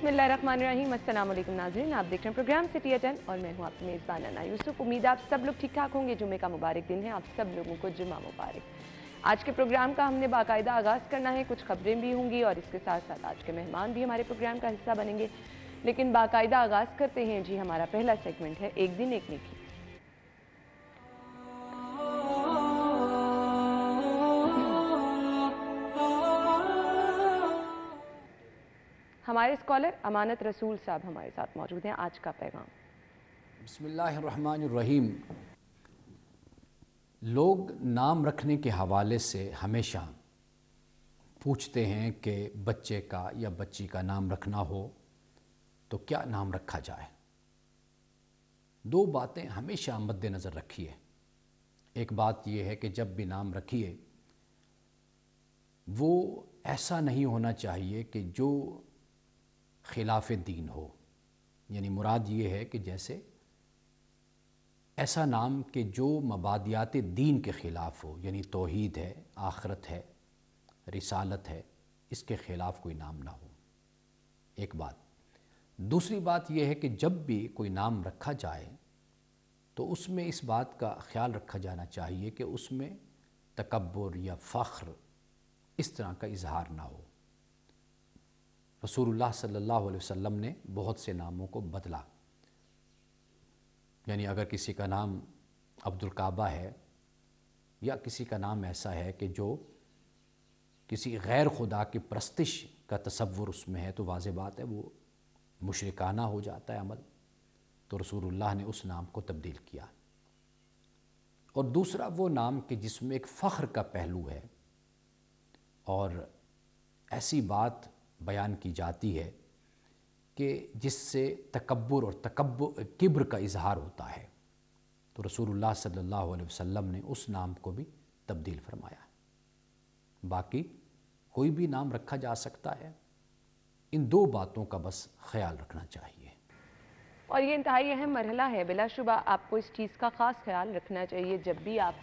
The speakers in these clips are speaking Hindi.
बिस्मिल्लाहिर्रहमानिर्रहीम। अस्सलाम वालेकुम नाज़रीन, आप देख रहे हैं प्रोग्राम सिटी एट 10 और मैं हूं आपकी मेज़बान अना यूसुफ। उम्मीद है आप सब लोग ठीक ठाक होंगे। जुमे का मुबारक दिन है, आप सब लोगों को जुम्मा मुबारक। आज के प्रोग्राम का हमने बाकायदा आगाज़ करना है, कुछ खबरें भी होंगी और इसके साथ साथ आज के मेहमान भी हमारे प्रोग्राम का हिस्सा बनेंगे। लेकिन बाकायदा आगाज़ करते हैं जी, हमारा पहला सेगमेंट है एक दिन एक नेकी। हमारे स्कॉलर अमानत रसूल साहब हमारे साथ मौजूद हैं। आज का पैगाम। बिस्मिल्लाहिर्रहमानिर्रहीम। लोग नाम रखने के हवाले से हमेशा पूछते हैं कि बच्चे का या बच्ची का नाम रखना हो तो क्या नाम रखा जाए। दो बातें हमेशा मद्देनज़र रखिए। एक बात यह है कि जब भी नाम रखिए वो ऐसा नहीं होना चाहिए कि जो खिलाफ़ दीन हो, यानी मुराद ये है कि जैसे ऐसा नाम कि जो मबादियात दीन के ख़िलाफ़ हो, यानी तौहीद है, आखरत है, रिसालत है, इसके ख़िलाफ़ कोई नाम ना हो। एक बात। दूसरी बात यह है कि जब भी कोई नाम रखा जाए तो उसमें इस बात का ख्याल रखा जाना चाहिए कि उसमें तकब्बुर या फ़ख्र इस तरह का इजहार ना हो। रसूलुल्लाह सल्लल्लाहु अलैहि वसल्लम ने बहुत से नामों को बदला, यानी अगर किसी का नाम अब्दुल काबा है या किसी का नाम ऐसा है कि जो किसी गैर खुदा की परस्तिश का तसव्वुर उसमें है तो वाज़ेह बात है वो मुशरिकाना हो जाता है अमल। तो रसूलुल्लाह ने उस नाम को तब्दील किया। और दूसरा वो नाम कि जिसमें एक फ़ख्र का पहलू है और ऐसी बात बयान की जाती है कि जिससे तकब्बुर और किब्र का इजहार होता है। तो रसूलुल्लाह सल्लल्लाहु अलैहि वसल्लम ने उस नाम को भी तब्दील फरमाया। बाकी कोई भी नाम रखा जा सकता है, इन दो बातों का बस ख्याल रखना चाहिए। और ये इंतहाई अहम मरहला है, बिलाशुबा आपको इस चीज़ का ख़ास ख्याल रखना चाहिए जब भी आप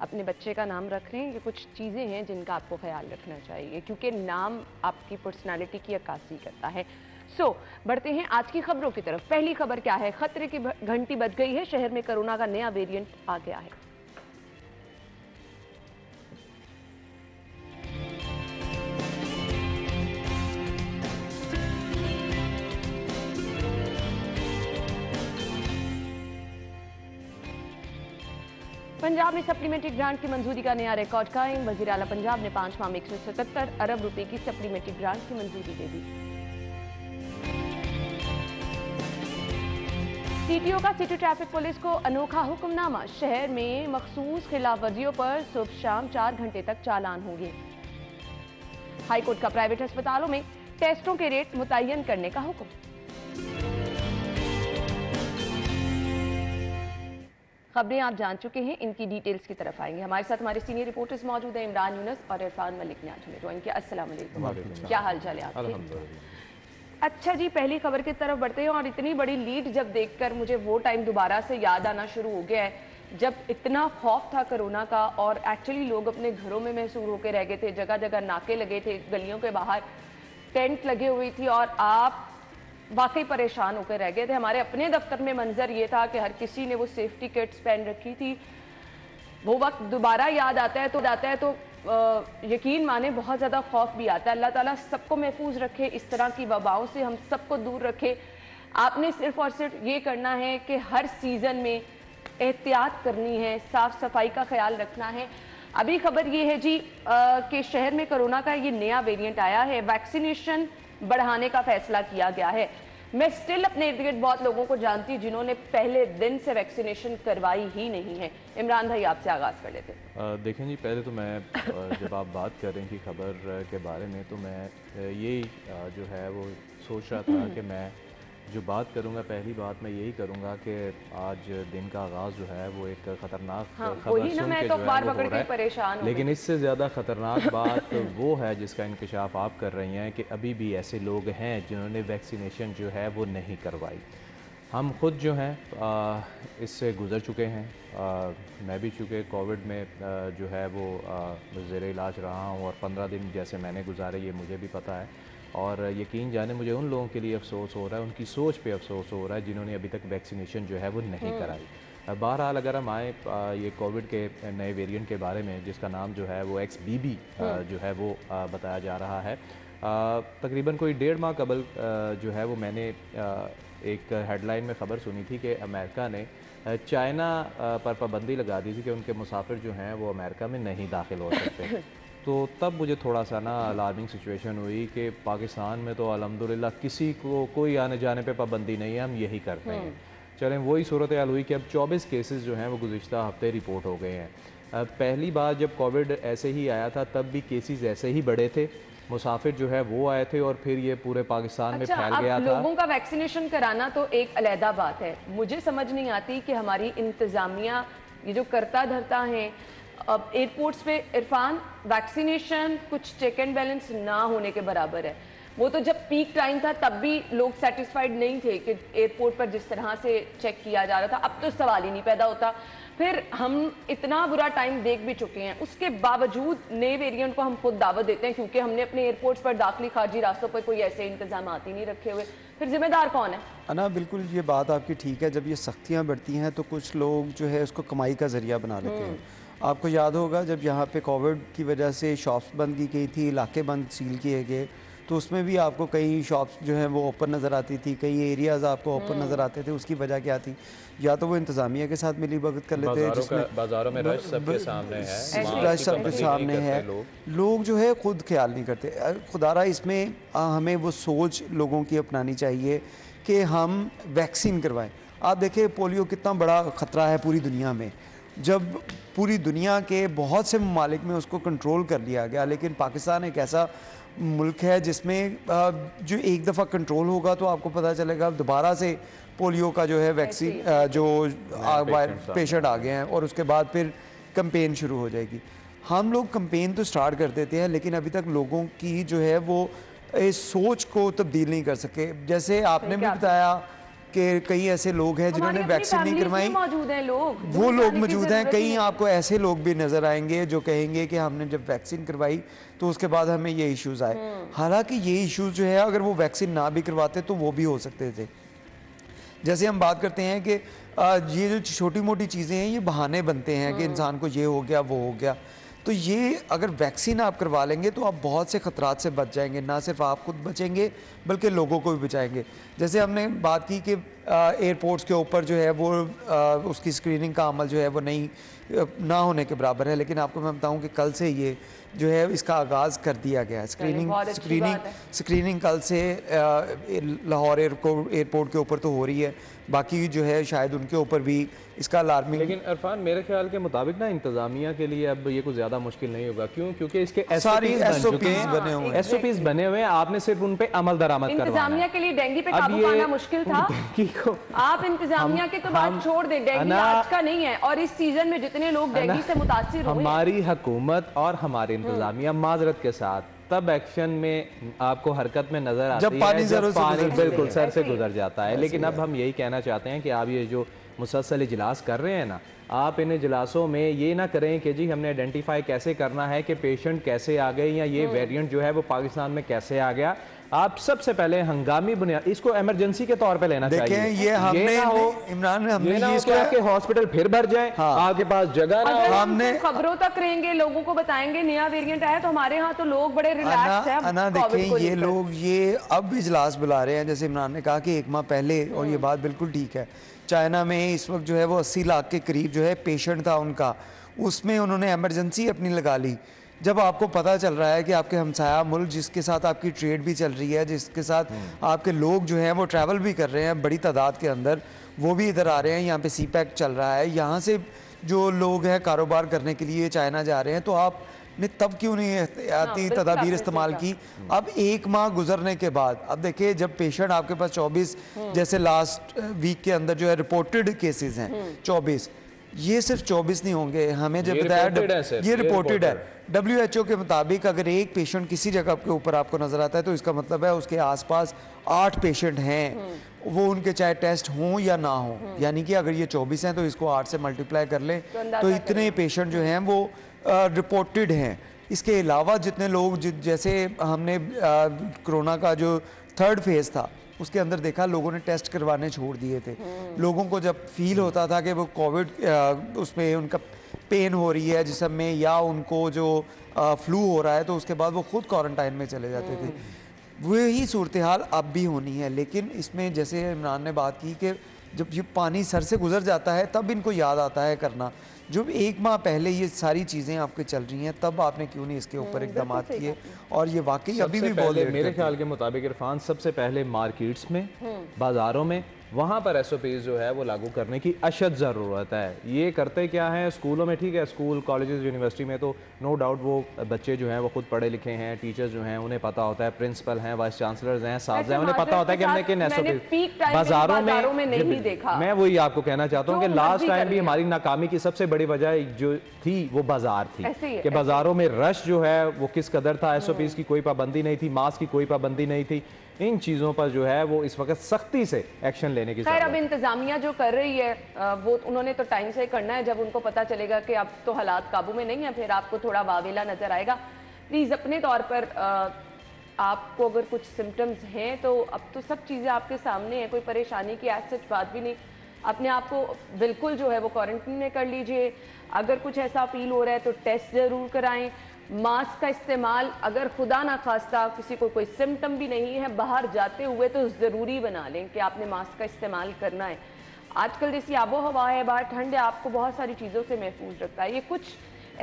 अपने बच्चे का नाम रख रहे हैं। ये कुछ चीज़ें हैं जिनका आपको ख्याल रखना चाहिए क्योंकि नाम आपकी पर्सनालिटी की अक्कासी करता है। बढ़ते हैं आज की खबरों की तरफ। पहली खबर क्या है? खतरे की घंटी बज गई है, शहर में कोरोना का नया वेरिएंट आ गया है। पंजाब में सप्लीमेंट्री ग्रांट की मंजूरी का नया रिकॉर्ड कायम। वज़ीर आला पंजाब ने 5 माह में 177 अरब रुपए की सप्लीमेंट्री ग्रांट की मंजूरी दे दी। सीटीओ का सिटी ट्रैफिक पुलिस को अनोखा हुक्मनामा। शहर में मखसूस खिलाफवर्जियों पर सुबह शाम 4 घंटे तक चालान होंगे। हाईकोर्ट का प्राइवेट अस्पतालों में टेस्टों के रेट मुतय्यन करने का हुक्म। खबरें आप जान चुके हैं, इनकी डिटेल्स की तरफ आएंगे। हमारे साथ हमारे सीनियर रिपोर्टर्स मौजूद हैं। इमरान यूनुस और इरफान मलिक ने आज हमें ज्वाइन किया। अस्सलाम वालेकुम, क्या हाल चाल है आपके? अच्छा जी, पहली खबर की तरफ बढ़ते हैं। और इतनी बड़ी लीड जब देखकर मुझे वो टाइम दोबारा से याद आना शुरू हो गया है जब इतना खौफ था कोरोना का और एक्चुअली लोग अपने घरों में महसूर होकर रह गए थे। जगह जगह नाके लगे थे, गलियों के बाहर टेंट लगे हुई थी और आप वाकई परेशान होकर रह गए थे। हमारे अपने दफ्तर में मंजर ये था कि हर किसी ने वो सेफ्टी किट्स पहन रखी थी। वो वक्त दोबारा याद आता है तो यकीन माने बहुत ज़्यादा खौफ भी आता है। अल्लाह ताला सबको महफूज रखे, इस तरह की वबाओं से हम सबको दूर रखे। आपने सिर्फ और सिर्फ ये करना है कि हर सीज़न में एहतियात करनी है, साफ सफाई का ख्याल रखना है। अभी खबर ये है जी कि शहर में कोरोना का ये नया वेरिएंट आया है। वैक्सीनेशन बढ़ाने का फैसला किया गया है। मैं स्टिल अपने इर्द गिर्द बहुत लोगों को जानती हूँ जिन्होंने पहले दिन से वैक्सीनेशन करवाई ही नहीं है। इमरान भाई, आपसे आगाज़ कर लेते हैं। देखें जी, पहले तो मैं जब आप बात कर रही थी खबर के बारे में तो मैं यही जो है वो सोच रहा था कि मैं जो बात करूंगा, पहली बात मैं यही करूंगा कि आज दिन का आगाज़ जो है वो एक ख़तरनाक खबर सुन के जो है वो हो रहा है। परेशान लेकिन इससे ज़्यादा ख़तरनाक बात वो है जिसका इंकशाफ आप कर रही हैं कि अभी भी ऐसे लोग हैं जिन्होंने वैक्सीनेशन जो है वो नहीं करवाई। हम ख़ुद जो हैं इससे गुज़र चुके हैं। मैं भी चूँकि कोविड में जो है वो ज़ेर इलाज रहा हूँ और 15 दिन जैसे मैंने गुजारे ये मुझे भी पता है। और यकीन जाने मुझे उन लोगों के लिए अफसोस हो रहा है, उनकी सोच पे अफसोस हो रहा है जिन्होंने अभी तक वैक्सीनेशन जो है वो नहीं कराई। बहरहाल अगर हम आए ये कोविड के नए वेरिएंट के बारे में, जिसका नाम जो है वो XBB जो है वो बताया जा रहा है। तकरीबन कोई 1.5 माह कबल जो है वो मैंने एक हेडलाइन में ख़बर सुनी थी कि अमेरिका ने चाइना पर पाबंदी लगा दी थी कि उनके मुसाफिर जो हैं वो अमेरिका में नहीं दाखिल हो सकते। तो तब मुझे थोड़ा सा ना अलार्मिंग सिचुएशन हुई कि पाकिस्तान में तो अल्हम्दुलिल्लाह किसी को कोई आने जाने पे पाबंदी नहीं है, हम यही करते हैं। चलें, वही सूरत हाल हुई कि अब 24 केसेस जो हैं वो गुज़िश्ता हफ्ते रिपोर्ट हो गए हैं। पहली बार जब कोविड ऐसे ही आया था तब भी केसेस ऐसे ही बढ़े थे, मुसाफिर जो है वो आए थे और फिर ये पूरे पाकिस्तान में फैल गया था। लोगों का वैक्सीनेशन कराना तो एक अलहदा बात है, मुझे समझ नहीं आती कि हमारी इंतजामिया ये जो करता धरता है अब एयरपोर्ट्स पे इरफान, वैक्सीनेशन कुछ चेक एंड बैलेंस ना होने के बराबर है। वो तो जब पीक टाइम था तब भी लोग सेटिस्फाइड नहीं थे कि एयरपोर्ट पर जिस तरह से चेक किया जा रहा था, अब तो सवाल ही नहीं पैदा होता। फिर हम इतना बुरा टाइम देख भी चुके हैं, उसके बावजूद नए वेरिएंट को हम खुद दावत देते हैं क्योंकि हमने अपने एयरपोर्ट्स पर दाखिली खारजी रास्तों पर कोई ऐसे इंतजाम ही नहीं रखे हुए। फिर जिम्मेदार कौन है? अना, बिल्कुल ये बात आपकी ठीक है। जब ये सख्तियाँ बढ़ती हैं तो कुछ लोग जो है उसको कमाई का ज़रिया बना लेते हैं। आपको याद होगा जब यहाँ पे कोविड की वजह से शॉप्स बंद की गई थी, इलाके बंद सील किए गए, तो उसमें भी आपको कई शॉप्स जो हैं वो ओपन नज़र आती थी, कई एरियाज़ आपको ओपन नज़र आते थे। उसकी वजह क्या थी? या तो वो इंतज़ामिया के साथ मिली भगत कर लेते हैं, जिसमें बाज़ारों में रश सबके सामने है, रश सबके सामने है, लोग जो है खुद ख्याल नहीं करते। खुदारा इसमें हमें वो सोच लोगों की अपनानी चाहिए कि हम वैक्सीन करवाएं। आप देखें पोलियो कितना बड़ा ख़तरा है पूरी दुनिया में। जब पूरी दुनिया के बहुत से ममालिक में उसको कंट्रोल कर लिया गया, लेकिन पाकिस्तान एक ऐसा मुल्क है जिसमें जो एक दफ़ा कंट्रोल होगा तो आपको पता चलेगा दोबारा से पोलियो का जो है वैक्सीन जो पेशेंट आ गए हैं और उसके बाद फिर कैंपेन शुरू हो जाएगी। हम लोग कैंपेन तो स्टार्ट कर देते हैं, लेकिन अभी तक लोगों की जो है वो इस सोच को तब्दील नहीं कर सके। जैसे आपने भी बताया कि कई ऐसे लोग हैं जिन्होंने वैक्सीन नहीं करवाई, मौजूद हैं वो लोग मौजूद हैं। कई आपको ऐसे लोग भी नज़र आएंगे जो कहेंगे कि हमने जब वैक्सीन करवाई तो उसके बाद हमें ये इश्यूज़ आए। हालांकि ये इश्यूज़ जो है अगर वो वैक्सीन ना भी करवाते तो वो भी हो सकते थे। जैसे हम बात करते हैं कि ये जो छोटी मोटी चीज़ें हैं ये बहाने बनते हैं कि इंसान को ये हो गया वो हो गया, तो ये अगर वैक्सीन आप करवा लेंगे तो आप बहुत से ख़तरात से बच जाएंगे। ना सिर्फ आप खुद बचेंगे बल्कि लोगों को भी बचाएंगे। जैसे हमने बात की कि एयरपोर्ट्स के ऊपर जो है वो उसकी स्क्रीनिंग का अमल जो है वो नहीं ना होने के बराबर है, लेकिन आपको मैं बताऊं कि कल से ये जो है इसका आगाज़ कर दिया गया है। स्क्रीनिंग कल से लाहौर एयरपोर्ट के ऊपर तो हो रही है, बाकी जो है शायद उनके ऊपर भी इसका अलार्मिंग। लेकिन इरफान मेरे ख्याल के मुताबिक ना इंतजामिया के लिए अब ये कुछ ज़्यादा मुश्किल नहीं होगा। क्यों? क्योंकि इसके SOPs बने हुए हैं, आपने सिर्फ उन पे अमल दरामद करवाना है। इंतजामिया के लिए डेंगू पे काबू पाना मुश्किल था। आप इंतजामिया के तो बात छोड़ दें, डेंगू आज का नहीं है और इस सीजन में जितने लोग डेंगू से मुतासिर हुए, हमारी हुकूमत और हमारे इंतजामिया माजरत के साथ तब एक्शन में आपको हरकत में नजर आती है जब पानी बिल्कुल सर से गुजर जाता है। लेकिन अब हम यही कहना चाहते हैं कि आप ये जो मुसलसल इजलास कर रहे हैं ना, आप इन इजलासों में ये ना करें कि जी हमने आइडेंटिफाई कैसे करना है कि पेशेंट कैसे आ गए या ये वेरिएंट जो है वो पाकिस्तान में कैसे आ गया। आप सबसे पहले हंगामी बुनियाद इसको इमरजेंसी के तौर पे लेना चाहिए। ये हमने इमरान ने हमने ये इसको कि हॉस्पिटल फिर भर जाए, आपके पास जगह ना हो। हमने खबरों तक रहेंगे, लोगों को बताएंगे नया वेरिएंट आया, तो हमारे यहाँ तो लोग बड़े रिलैक्स हैं। अना देखें, ये लोग ये अब इजलास बुला रहे हैं, जैसे इमरान ने कहा कि 1 माह पहले, और ये बात बिल्कुल ठीक है। चाइना में इस वक्त जो है वो 80 लाख के करीब जो है पेशेंट था उनका, उसमें उन्होंने एमरजेंसी अपनी लगा ली। जब आपको पता चल रहा है कि आपके हमसाया मुल्क जिसके साथ आपकी ट्रेड भी चल रही है, जिसके साथ आपके लोग जो हैं वो ट्रैवल भी कर रहे हैं बड़ी तादाद के अंदर, वो भी इधर आ रहे हैं, यहाँ पे CPAC चल रहा है, यहाँ से जो लोग हैं कारोबार करने के लिए चाइना जा रहे हैं, तो आपने तब क्यों नहीं एहतियाती तदाबीर इस्तेमाल की? अब 1 माह गुजरने के बाद अब देखिए, जब पेशेंट आपके पास 24 जैसे लास्ट वीक के अंदर जो है रिपोर्टेड केसेस हैं 24, ये सिर्फ 24 नहीं होंगे, हमें जब बताया ये रिपोर्टेड है। WHO के मुताबिक अगर एक पेशेंट किसी जगह के ऊपर आपको नजर आता है तो इसका मतलब है उसके आसपास 8 पेशेंट हैं, वो उनके चाहे टेस्ट हों या ना हो, यानी कि अगर ये 24 हैं तो इसको 8 से मल्टीप्लाई कर लें तो इतने पेशेंट जो हैं वो रिपोर्टेड हैं। इसके अलावा जितने लोग जैसे हमने कोरोना का जो 3rd फेज़ था उसके अंदर देखा, लोगों ने टेस्ट करवाने छोड़ दिए थे। लोगों को जब फील होता था कि वो कोविड उसमें उनका पेन हो रही है जिसम में या उनको जो फ्लू हो रहा है, तो उसके बाद वो खुद क्वारंटाइन में चले जाते थे। वही सूरत हाल अब भी होनी है, लेकिन इसमें जैसे इमरान ने बात की कि जब ये पानी सर से गुजर जाता है तब इनको याद आता है करना। जो 1 माह पहले ये सारी चीज़ें आपके चल रही हैं, तब आपने क्यों नहीं इसके ऊपर इकदाम किए? और ये वाकई अभी भी बहुत लेट मेरे ख्याल के मुताबिक इरफान सबसे पहले मार्केट्स में, बाज़ारों में, वहाँ पर SOPs जो है वो लागू करने की अशद ज़रूरत है। ये करते क्या हैं स्कूलों में, ठीक है, स्कूल कॉलेजेस यूनिवर्सिटी में तो नो डाउट वो बच्चे जो हैं वो खुद पढ़े लिखे हैं, टीचर्स जो हैं उन्हें पता होता है, प्रिंसिपल हैं, वाइस चांसलर्स हैं, साथ हैं, उन्हें पता होता है कि हमने किन SOPs बाज़ारों में नहीं देखा। मैं वही आपको कहना चाहता हूँ कि लास्ट टाइम भी हमारी नाकामी की सबसे बड़ी वजह जो थी वो बाजार थी कि बाज़ारों में रश जो है वो किस कदर था, SOPs की कोई पाबंदी नहीं थी, मास्क की कोई पाबंदी नहीं थी। इन चीज़ों पर जो है वो इस वक्त सख्ती से एक्शन लेने की खैर अब इंतजामिया जो कर रही है वो उन्होंने तो टाइम से करना है। जब उनको पता चलेगा कि अब तो हालात काबू में नहीं है, फिर आपको थोड़ा वावेला नजर आएगा। प्लीज़ अपने तौर पर आपको अगर कुछ सिम्टम्स हैं तो अब तो सब चीज़ें आपके सामने हैं, कोई परेशानी की ऐसी सच बात भी नहीं। अपने आप को बिल्कुल जो है वो क्वारंटीन में कर लीजिए। अगर कुछ ऐसा फील हो रहा है तो टेस्ट ज़रूर कराएं। मास्क का इस्तेमाल अगर खुदा ना खास्ता किसी को कोई सिम्टम भी नहीं है, बाहर जाते हुए तो ज़रूरी बना लें कि आपने मास्क का इस्तेमाल करना है। आजकल जैसी आबो हवा है, बाहर ठंड है, आपको बहुत सारी चीज़ों से महफूज रखता है। ये कुछ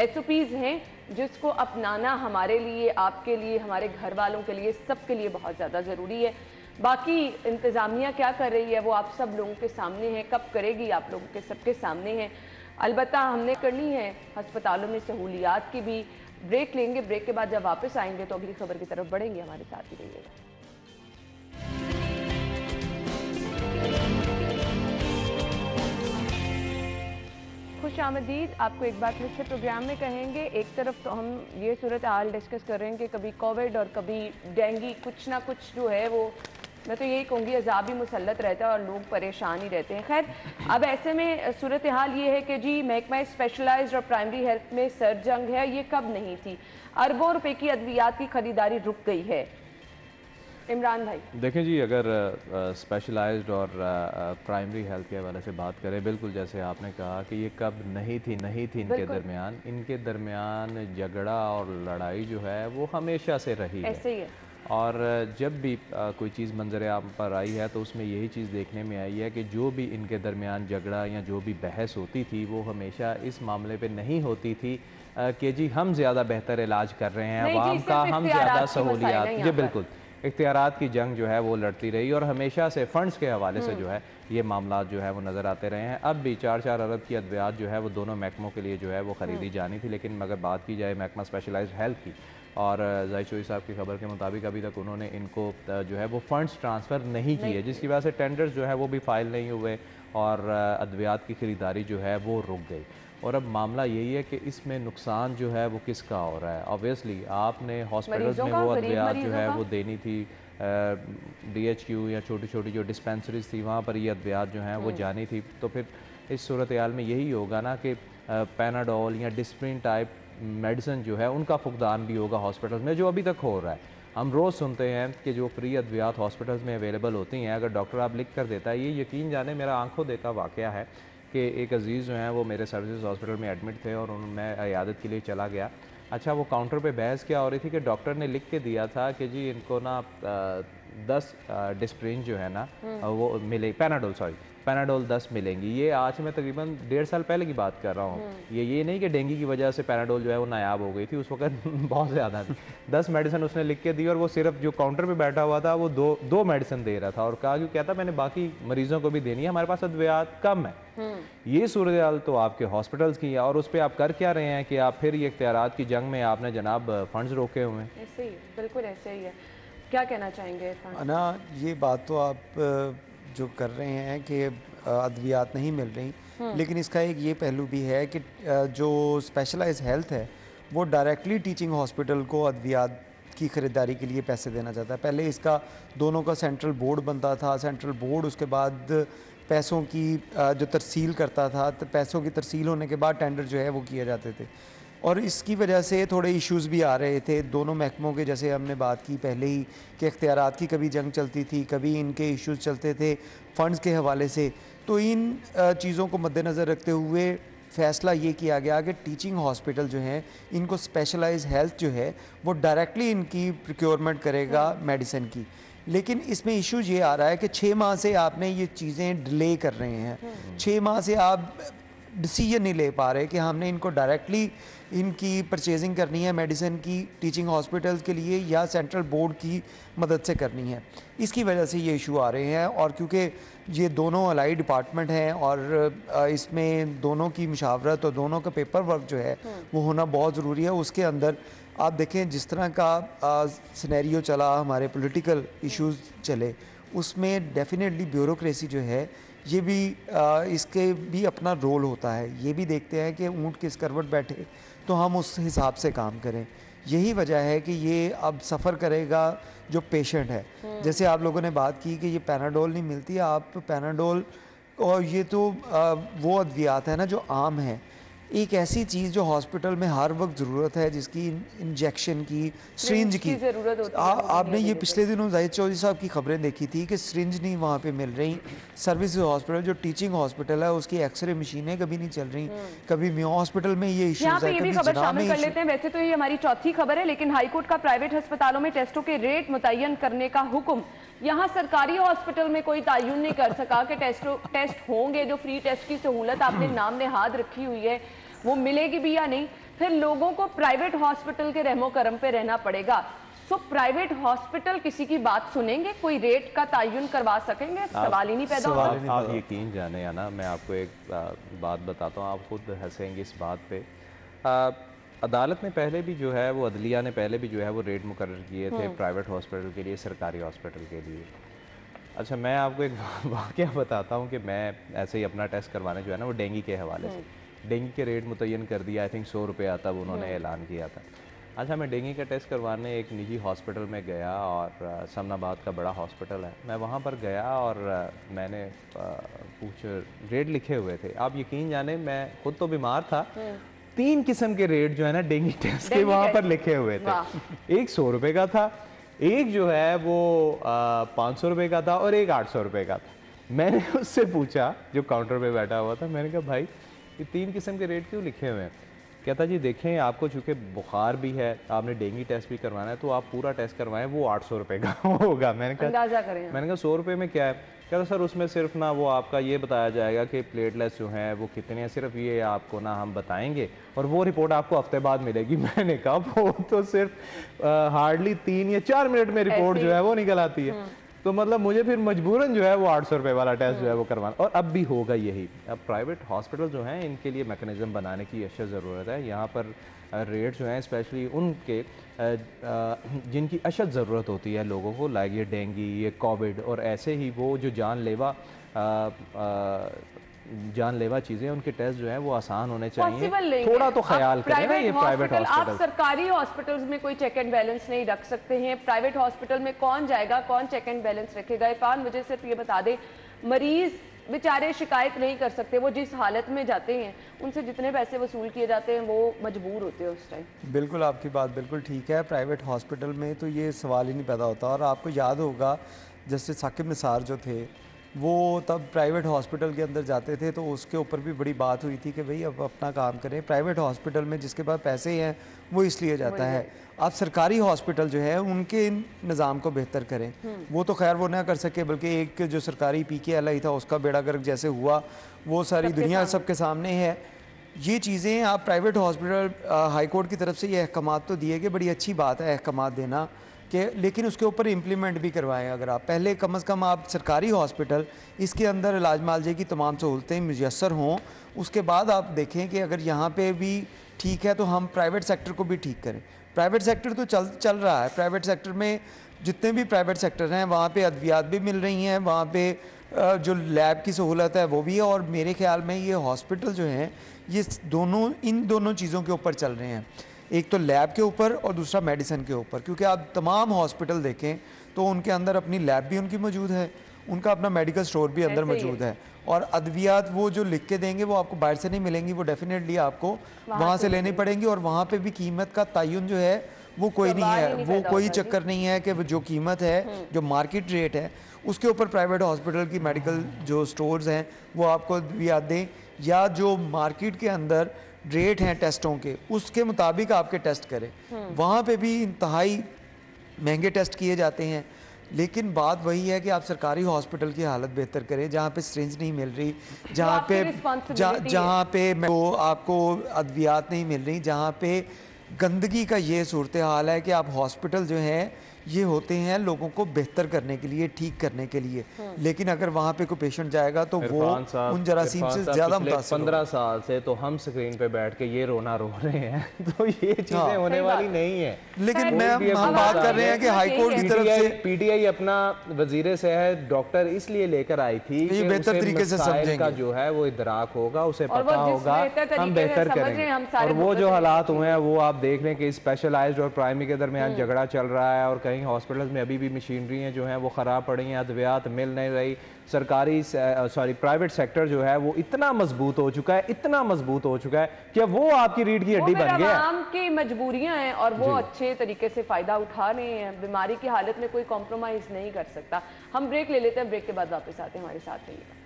SOPs हैं जिसको अपनाना हमारे लिए, आपके लिए, हमारे घर वालों के लिए, सबके लिए बहुत ज़्यादा ज़रूरी है। बाकी इंतज़ामिया क्या कर रही है वो आप सब लोगों के सामने है, कब करेगी आप लोगों के सबके सामने है। अलबत्ता हमने करनी है अस्पतालों में सहूलियात की भी। ब्रेक लेंगे, ब्रेक के बाद जब वापस आएंगे तो अगली खबर की तरफ बढ़ेंगे। हमारे साथ ही रहिएगा। खुश आमदीद। आपको एक बात मुझसे प्रोग्राम में कहेंगे, एक तरफ तो हम ये सूरत हाल डिस्कस कर रहे हैं कि कभी कोविड और कभी डेंगू, कुछ ना कुछ जो है वो, मैं तो यही कहूँगी, अजाब ही मुसल्लत रहता है और लोग परेशान ही रहते हैं। खैर अब ऐसे में सूरत हाल ये है कि जी महकमा स्पेशलाइज्ड और प्राइमरी हेल्थ में सर जंग है। ये कब नहीं थी। अरबों रुपए की अद्वियात की खरीदारी रुक गई है। इमरान भाई देखें जी, अगर स्पेशलाइज्ड और प्राइमरी हेल्थ के हवाले से बात करें, बिल्कुल जैसे आपने कहा कि ये कब नहीं थी इनके दरमियान झगड़ा और लड़ाई जो है वो हमेशा से रही है। ऐसे ही है। और जब भी कोई चीज़ मंजर आम पर आई है तो उसमें यही चीज़ देखने में आई है कि जो भी इनके दरमियान झगड़ा या जो भी बहस होती थी वो हमेशा इस मामले पे नहीं होती थी कि जी हम ज़्यादा बेहतर इलाज कर रहे हैं, आवाम का हम ज़्यादा सहूलियात, जी बिल्कुल, इख्तियारात की जंग जो है वो लड़ती रही और हमेशा से फ़ंड्स के हवाले से जो है ये मामला जो है वो नज़र आते रहे हैं। अब भी 4-4 अरब की अद्वियात जो है वो दोनों महकमों के लिए जो है वो ख़रीदी जानी थी, लेकिन अगर बात की जाए महकमा स्पेशलाइज्ड हेल्थ की, और जाहिद चौधरी साहब की खबर के मुताबिक अभी तक उन्होंने इनको जो है वो फ़ंड्स ट्रांसफ़र नहीं किए, जिसकी वजह से टेंडर्स जो है वो भी फाइल नहीं हुए और अद्वियात की ख़रीदारी जो है वो रुक गई। और अब मामला यही है कि इसमें नुकसान जो है वो किसका हो रहा है। ऑब्वियसली आपने हॉस्पिटल्स में वो अद्वियात जो है वो देनी थी, DHQ या छोटी छोटी जो डिस्पेंसरीज थी वहाँ पर ये अद्वियात जो हैं वो जानी थी। तो फिर इस सूरत हाल में यही होगा ना कि पैनाडोल या डिस्प्रिन टाइप मेडिसिन जो है उनका फुकदान भी होगा हॉस्पिटल्स में, जो अभी तक हो रहा है। हम रोज़ सुनते हैं कि जो फ्री अद्वियात हॉस्पिटल्स में अवेलेबल होती हैं, अगर डॉक्टर आप लिख कर देता है, ये यकीन जाने मेरा आंखों देखा वाक़या है कि एक अजीज़ जो हैं वो मेरे सर्विसेज हॉस्पिटल में एडमिट थे और मैं इयादत के लिए चला गया। अच्छा, वो काउंटर पे बहस क्या हो रही थी कि डॉक्टर ने लिख के दिया था कि जी इनको ना 10 डिस्प्रिन जो है ना वो मिले, पैनाडोल 10 मिलेंगी। ये आज मैं तकरीबन 1.5 साल पहले की बात कर रहा हूँ। ये नहीं कि डेंगू की वजह से पैनाडोल जो है वो नायाब हो गई थी, उस वक्त बहुत ज़्यादा थी। 10 मेडिसिन उसने लिख के दी और वो सिर्फ जो काउंटर पे बैठा हुआ था वो दो मेडिसिन दे रहा था और कहा कि कहता मैंने बाकी मरीजों को भी देनी है, हमारे पास अद्वियात कम है। ये सूरत हाल तो आपके हॉस्पिटल्स की है और उस पर आप कर क्या रहे हैं कि आप फिर ये इख्तियारात की जंग में आपने जनाब फंड्स रोके हुए हैं। ऐसे ही, बिल्कुल ऐसे ही है। क्या कहना चाहेंगे ना, ये बात तो आप जो कर रहे हैं कि अद्वियात नहीं मिल रही, लेकिन इसका एक ये पहलू भी है कि जो स्पेशलाइज्ड हेल्थ है वो डायरेक्टली टीचिंग हॉस्पिटल को अद्वियात की ख़रीदारी के लिए पैसे देना चाहता है। पहले इसका दोनों का सेंट्रल बोर्ड बनता था, सेंट्रल बोर्ड उसके बाद पैसों की जो तरसील करता था, तो पैसों की तरसील होने के बाद टेंडर जो है वो किए जाते थे और इसकी वजह से थोड़े इश्यूज़ भी आ रहे थे दोनों महकमों के, जैसे हमने बात की पहले ही कि इख्तियारात की कभी जंग चलती थी, कभी इनके इश्यूज़ चलते थे फ़ंड्स के हवाले से। तो इन चीज़ों को मद्देनज़र रखते हुए फ़ैसला ये किया गया कि टीचिंग हॉस्पिटल जो हैं इनको स्पेशलाइज हेल्थ जो है वो डायरेक्टली इनकी प्रोक्योरमेंट करेगा मेडिसिन की। लेकिन इसमें इशू ये आ रहा है कि 6 माह से आपने ये चीज़ें डिले कर रहे हैं, 6 माह से आप डिसीजन नहीं ले पा रहे कि हमने इनको डायरेक्टली इनकी परचेजिंग करनी है मेडिसिन की टीचिंग हॉस्पिटल्स के लिए या सेंट्रल बोर्ड की मदद से करनी है। इसकी वजह से ये इशू आ रहे हैं, और क्योंकि ये दोनों अलाई डिपार्टमेंट हैं और इसमें दोनों की मुशावरत और दोनों का पेपर वर्क जो है वो होना बहुत ज़रूरी है। उसके अंदर आप देखें जिस तरह का सिनेरियो चला, हमारे पॉलिटिकल इश्यूज चले, उसमें डेफिनेटली ब्यूरोक्रेसी जो है ये भी इसके भी अपना रोल होता है। ये भी देखते हैं कि ऊँट किस करवट बैठे तो हम उस हिसाब से काम करें। यही वजह है कि ये अब सफ़र करेगा जो पेशेंट है। जैसे आप लोगों ने बात की कि ये पैनाडोल नहीं मिलती, आप पैनाडोल और ये तो वो अद्वियात है ना जो आम है, एक ऐसी चीज़ जो हॉस्पिटल में हर वक्त ज़रूरत है, जिसकी इंजेक्शन की, सिरिंज की ज़रूरत होती है। आपने ये पिछले दिनों जाहिद चौधरी साहब की खबरें देखी थी कि सिरिंज नहीं वहाँ पे मिल रही। सर्विस हॉस्पिटल जो टीचिंग हॉस्पिटल है उसकी एक्सरे मशीनें कभी नहीं चल रही, कभी मियो हॉस्पिटल में ये इश्यूज यहाँ पे है, ये भी कभी खबर जना शामिल में कर issue- लेते हैं। वैसे तो ये हमारी चौथी खबर है, लेकिन हाईकोर्ट का प्राइवेट अस्पतालों में टेस्टों के रेट मुतय्यन करने का हुक्म यहाँ सरकारी हॉस्पिटल में कोई तयन नहीं कर सका कि टेस्ट होंगे। जो फ्री टेस्ट की सहूलत आपने नाम नेहाद रखी हुई है वो मिलेगी भी या नहीं, फिर लोगों को प्राइवेट हॉस्पिटल के रहमो करम पे रहना पड़ेगा। सो प्राइवेट हॉस्पिटल किसी की बात सुनेंगे, कोई रेट का तयन करवा सकेंगे? सवाल ही नहीं पैदा होगा। आप यकीन जाने या ना, मैं आपको एक बात बताता हूँ, आप खुद हंसेंगे इस बात पे। अदालत ने पहले भी जो है वो, अदलिया ने पहले भी जो है वो रेट मुकर्रर किए थे प्राइवेट हॉस्पिटल के लिए, सरकारी हॉस्पिटल के लिए। अच्छा, मैं आपको एक वाक़या बताता हूँ कि मैं ऐसे ही अपना टेस्ट करवाने जो है ना वो डेंगू के हवाले से, डेंगू के रेट मुतय्यन कर दिया। आई थिंक 100 रुपये तब उन्होंने ऐलान किया था। अच्छा, मैं डेंगू का टेस्ट करवाने एक निजी हॉस्पिटल में गया, और समनाबाद का बड़ा हॉस्पिटल है, मैं वहाँ पर गया और मैंने कुछ रेट लिखे हुए थे। आप यकीन जाने, मैं खुद तो बीमार था, 3 किस्म के रेट जो है ना डेंगू टेस्ट के वहाँ पर लिखे हुए थे। एक 100 रुपये का था, एक जो है वो 500 रुपये का था, और एक 800 रुपये का था। मैंने उससे पूछा, जो काउंटर पे बैठा हुआ था, मैंने कहा भाई ये 3 किस्म के रेट क्यों लिखे हुए हैं? कहता जी देखें, आपको चूँकि बुखार भी है, आपने डेंगू टेस्ट भी करवाना है, तो आप पूरा टेस्ट करवाएं, वो 800 रुपये का होगा। मैंने कहा 100 रुपये में क्या है? कहता सर उसमें सिर्फ ना वो आपका ये बताया जाएगा कि प्लेटलेट्स जो हैं वो कितने हैं, सिर्फ ये आपको ना हम बताएंगे, और वो रिपोर्ट आपको हफ्ते बाद मिलेगी। मैंने कहा वो तो सिर्फ हार्डली 3 या 4 मिनट में रिपोर्ट जो है वो निकल आती है। तो मतलब मुझे फिर मजबूरन जो है वो 800 रुपये वाला टेस्ट जो है वो करवाना, और अब भी होगा यही। अब प्राइवेट हॉस्पिटल जो हैं इनके लिए मैकेनिज्म बनाने की अशद ज़रूरत है। यहाँ पर रेट जो हैं स्पेशली उनके जिनकी अशद ज़रूरत होती है लोगों को, लाइक ये डेंगू, ये कोविड, और ऐसे ही वो जो जानलेवा चीज़ें, उनके टेस्ट जो है वो आसान होने चाहिए। थोड़ा तो ख्याल करें ना ये प्राइवेट हॉस्पिटल। आप सरकारी हॉस्पिटल्स में कोई चेक एंड बैलेंस नहीं रख सकते हैं, प्राइवेट हॉस्पिटल में कौन जाएगा, कौन चेक एंड बैलेंस रखेगा? इरफान, मुझे सिर्फ ये बता दे, मरीज बेचारे शिकायत नहीं कर सकते, वो जिस हालत में जाते हैं उनसे जितने पैसे वसूल किए जाते हैं वो मजबूर होते हैं उस टाइम। बिल्कुल, आपकी बात बिल्कुल ठीक है। प्राइवेट हॉस्पिटल में तो ये सवाल ही नहीं पैदा होता। और आपको याद होगा जैसे साकिब निसार जो थे वो तब प्राइवेट हॉस्पिटल के अंदर जाते थे, तो उसके ऊपर भी बड़ी बात हुई थी कि भाई अब अपना काम करें। प्राइवेट हॉस्पिटल में जिसके पास पैसे हैं वो इसलिए जाता है। आप सरकारी हॉस्पिटल जो है उनके निज़ाम को बेहतर करें। वो तो खैर वो ना कर सके, बल्कि एक जो सरकारी PKLI था उसका बेड़ा गर्क जैसे हुआ, वो सारी दुनिया सबके सामने है। ये चीज़ें आप प्राइवेट हॉस्पिटल, हाई कोर्ट की तरफ से ये अहकामात तो दिए गए, बड़ी अच्छी बात है अहकामात देना कि, लेकिन उसके ऊपर इम्प्लीमेंट भी करवाएं। अगर आप पहले कम से कम आप सरकारी हॉस्पिटल इसके अंदर इलाज मुआवजे की तमाम सहूलतें मुयस्सर हों, उसके बाद आप देखें कि अगर यहाँ पे भी ठीक है तो हम प्राइवेट सेक्टर को भी ठीक करें। प्राइवेट सेक्टर तो चल रहा है। प्राइवेट सेक्टर में जितने भी प्राइवेट सेक्टर हैं वहाँ पे अद्वियात भी मिल रही हैं, वहाँ पे जो लैब की सहूलत है वो भी है, और मेरे ख्याल में ये हॉस्पिटल जो हैं ये इन दोनों चीज़ों के ऊपर चल रहे हैं, एक तो लैब के ऊपर और दूसरा मेडिसिन के ऊपर। क्योंकि आप तमाम हॉस्पिटल देखें तो उनके अंदर अपनी लैब भी उनकी मौजूद है, उनका अपना मेडिकल स्टोर भी अंदर ऐसे ही मौजूद है, और अद्वियात वो जो लिख के देंगे वो आपको बाहर से नहीं मिलेंगी, वो डेफिनेटली आपको वहाँ से लेनी पड़ेंगी, और वहाँ पे भी कीमत का तयन जो है वो कोई नहीं सवाल ही है, नहीं वो पैदा कोई होता जी। चक्कर नहीं है कि वो जो कीमत है, जो मार्केट रेट है, उसके ऊपर प्राइवेट हॉस्पिटल की मेडिकल जो स्टोर्स हैं वो आपको अद्वियात दें, या जो मार्केट के अंदर रेट हैं टेस्टों के उसके मुताबिक आपके टेस्ट करें। वहाँ पे भी इंतहाई महंगे टेस्ट किए जाते हैं, लेकिन बात वही है कि आप सरकारी हॉस्पिटल की हालत बेहतर करें, जहाँ पे सिरिंज नहीं मिल रही, जहाँ आपकी पे responsibility जहाँ पे आपको अद्वियात नहीं मिल रही, जहाँ पे गंदगी का ये सूरत हाल है कि आप हॉस्पिटल जो हैं ये होते हैं लोगों को बेहतर करने के लिए, ठीक करने के लिए, लेकिन अगर वहाँ पे कोई पेशेंट जाएगा तो वो इरफान साहब, उन जरासीम से ज़्यादा मुतासिर 15 साल से तो हम स्क्रीन पे बैठ के ये रोना रो रहे हैं तो ये चीजें होने वाली नहीं है। लेकिन कोई भी हम अपना बात कर साथ रहे हैं कि हाई कोर्ट की तरफ से पीटीआई अपना वजीर सेहत डॉक्टर इसलिए लेकर आई थी ये कि बेहतर उसे तरीके से मसाइल समझेंगे। का जो है वो इदराक होगा, उसे और वो पता जिस होगा, बेहतर तरीके हम से बेहतर समझ रहे करेंगे। हैं, हम सारे और वो भुगत जो रहे हैं। हालात हुए हैं वो आप देख लें कि स्पेशलाइज्ड और प्राइमरी के दरमियान झगड़ा चल रहा है, और कहीं हॉस्पिटल्स में अभी भी मशीनरी हैं जो हैं वो ख़राब पड़ी हैं, अद्वियात मिल नहीं रही। प्राइवेट सेक्टर जो है वो इतना मजबूत हो चुका है, इतना मजबूत हो चुका है कि वो आपकी रीढ़ की हड्डी बन गया है। आवाम की मजबूरियां हैं और वो अच्छे तरीके से फायदा उठा रहे हैं, बीमारी की हालत में कोई कॉम्प्रोमाइज नहीं कर सकता। हम ब्रेक ले लेते हैं, ब्रेक के बाद वापस आते हैं, हमारे साथ रहिएगा।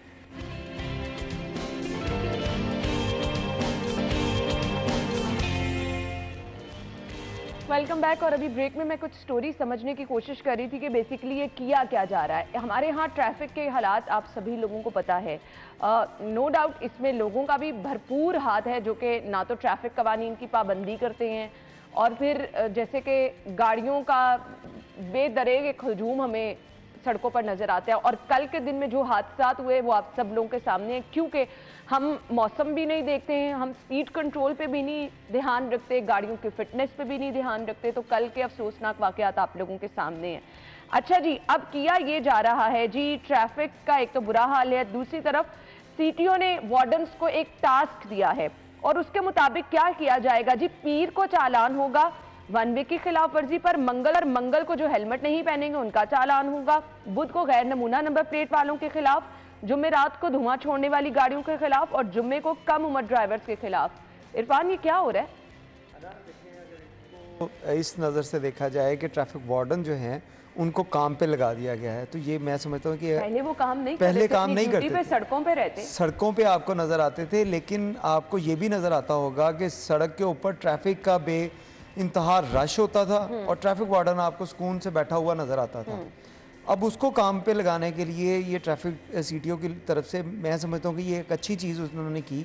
Welcome back. और अभी ब्रेक में मैं कुछ स्टोरी समझने की कोशिश कर रही थी कि बेसिकली ये किया क्या जा रहा है। हमारे यहाँ ट्रैफिक के हालात आप सभी लोगों को पता है, नो डाउट इसमें लोगों का भी भरपूर हाथ है जो कि ना तो ट्रैफिक कवानीन की पाबंदी करते हैं, और फिर जैसे कि गाड़ियों का बेदरेग एक हजूम हमें सड़कों पर नजर आता है। और कल के दिन में जो हादसा हुए वो आप सब लोगों के सामने है, क्योंकि हम मौसम भी नहीं देखते हैं, हम स्पीड कंट्रोल पे भी नहीं ध्यान रखते, गाड़ियों की फिटनेस पे भी नहीं ध्यान रखते, तो कल के अफसोसनाक वाकयात आप लोगों के सामने हैं। अच्छा जी, अब किया ये जा रहा है जी, ट्रैफिक का एक तो बुरा हाल है, दूसरी तरफ सीटीओ ने वार्डन्स को एक टास्क दिया है, और उसके मुताबिक क्या किया जाएगा जी, पीर को चालान होगा वन वे की खिलाफ वर्जी पर, मंगल को जो हेलमेट नहीं पहनेंगे उनका चालान होगा, बुध को गैर नमूना नंबर प्लेट वालों के खिलाफ, जुमेरात को धुआं छोड़ने वाली गाड़ियों के खिलाफ, और जुम्मे को कम उम्र ड्राइवर्स के खिलाफ। इरफान, ये क्या हो रहा है? तो इस नज़र से देखा जाए कि ट्रैफिक वार्डन जो हैं उनको काम पे लगा दिया गया है, तो ये मैं समझता हूँ कि पहले वो काम नहीं पहले करते थे, काम अपनी नहीं ड्यूटी करते पे थे। सड़कों पे रहते। सड़कों पे आपको नज़र आते थे, लेकिन आपको ये भी नज़र आता होगा कि सड़क के ऊपर ट्रैफिक का बे इंतहा रश होता था, और ट्रैफिक वार्डन आपको सुकून से बैठा हुआ नज़र आता था। अब उसको काम पे लगाने के लिए ये ट्रैफिक सीटीओ की तरफ से मैं समझता हूँ कि ये एक अच्छी चीज़ उन्होंने की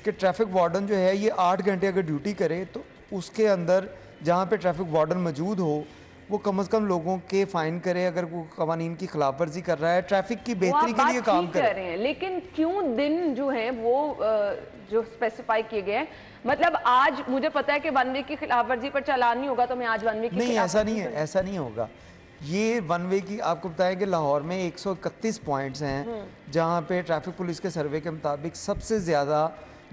कि ट्रैफिक वार्डन जो है ये 8 घंटे अगर ड्यूटी करे तो उसके अंदर जहाँ पे ट्रैफिक वार्डन मौजूद हो वो कम से कम लोगों के फाइन करे, अगर वो कवानीन की खिलाफ वर्जी कर रहा है, ट्रैफिक की बेहतरी के लिए काम करे। रहे हैं, लेकिन क्यों दिन जो है वो जो स्पेसिफाई किए गए हैं, मतलब आज मुझे पता है कि वन वे की खिलाफ वर्जी पर चालान नहीं होगा तो मैं आज वन वे की नहीं, ऐसा नहीं है, ऐसा नहीं होगा। ये वन वे की आपको बताया कि लाहौर में 131 पॉइंट्स हैं जहाँ पे ट्रैफिक पुलिस के सर्वे के मुताबिक सबसे ज़्यादा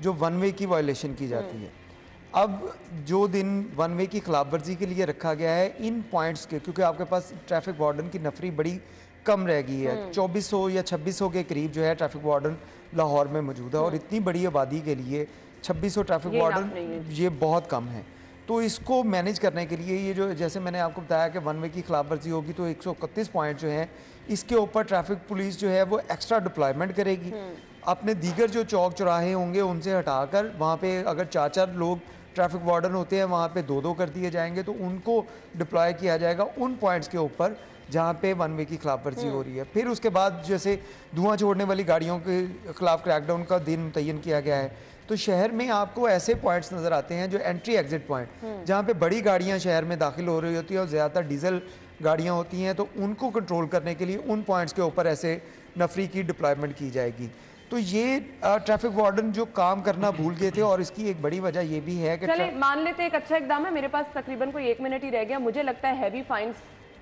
जो वन वे की वायलेशन की जाती है। अब जो दिन वन वे की खिलाफ वर्जी के लिए रखा गया है इन पॉइंट्स के, क्योंकि आपके पास ट्रैफिक वार्डन की नफरी बड़ी कम रह गई है, 2400 या 2600 के करीब जो है ट्रैफिक वार्डन लाहौर में मौजूद है, और इतनी बड़ी आबादी के लिए 2600 ट्रैफिक वार्डन ये बहुत कम है। तो इसको मैनेज करने के लिए ये जो जैसे मैंने आपको बताया कि वन वे की खिलाफ वर्जी होगी तो 131 पॉइंट जो हैं इसके ऊपर ट्रैफिक पुलिस जो है वो एक्स्ट्रा डिप्लॉयमेंट करेगी। अपने दीगर जो चौक चौराहे होंगे उनसे हटाकर वहाँ पे अगर 4-4 लोग ट्रैफिक वार्डन होते हैं वहाँ पे 2-2 कर दिए जाएंगे, तो उनको डिप्लॉय किया जाएगा उन पॉइंट्स के ऊपर जहाँ पे वन वे की खिलाफ वर्जी हो रही है। फिर उसके बाद जैसे धुआं छोड़ने वाली गाड़ियों के खिलाफ क्रैकडाउन का दिन मुतय्यन किया गया है, तो शहर में आपको ऐसे पॉइंट्स नज़र आते हैं जो एंट्री एग्जिट पॉइंट, जहाँ पे बड़ी गाड़ियाँ शहर में दाखिल हो रही होती हैं और ज़्यादातर डीजल गाड़ियाँ होती हैं, तो उनको कंट्रोल करने के लिए उन पॉइंट्स के ऊपर ऐसे नफरी की डिप्लॉयमेंट की जाएगी। तो ये ट्रैफिक वार्डन जो काम करना भूल गए थे, और इसकी एक बड़ी वजह ये भी है कि चले मान लेते हैं एक अच्छा इकदाम है, मेरे पास तकरीबन कोई 1 मिनट ही रह गया, मुझे लगता है हैवी फाइन्स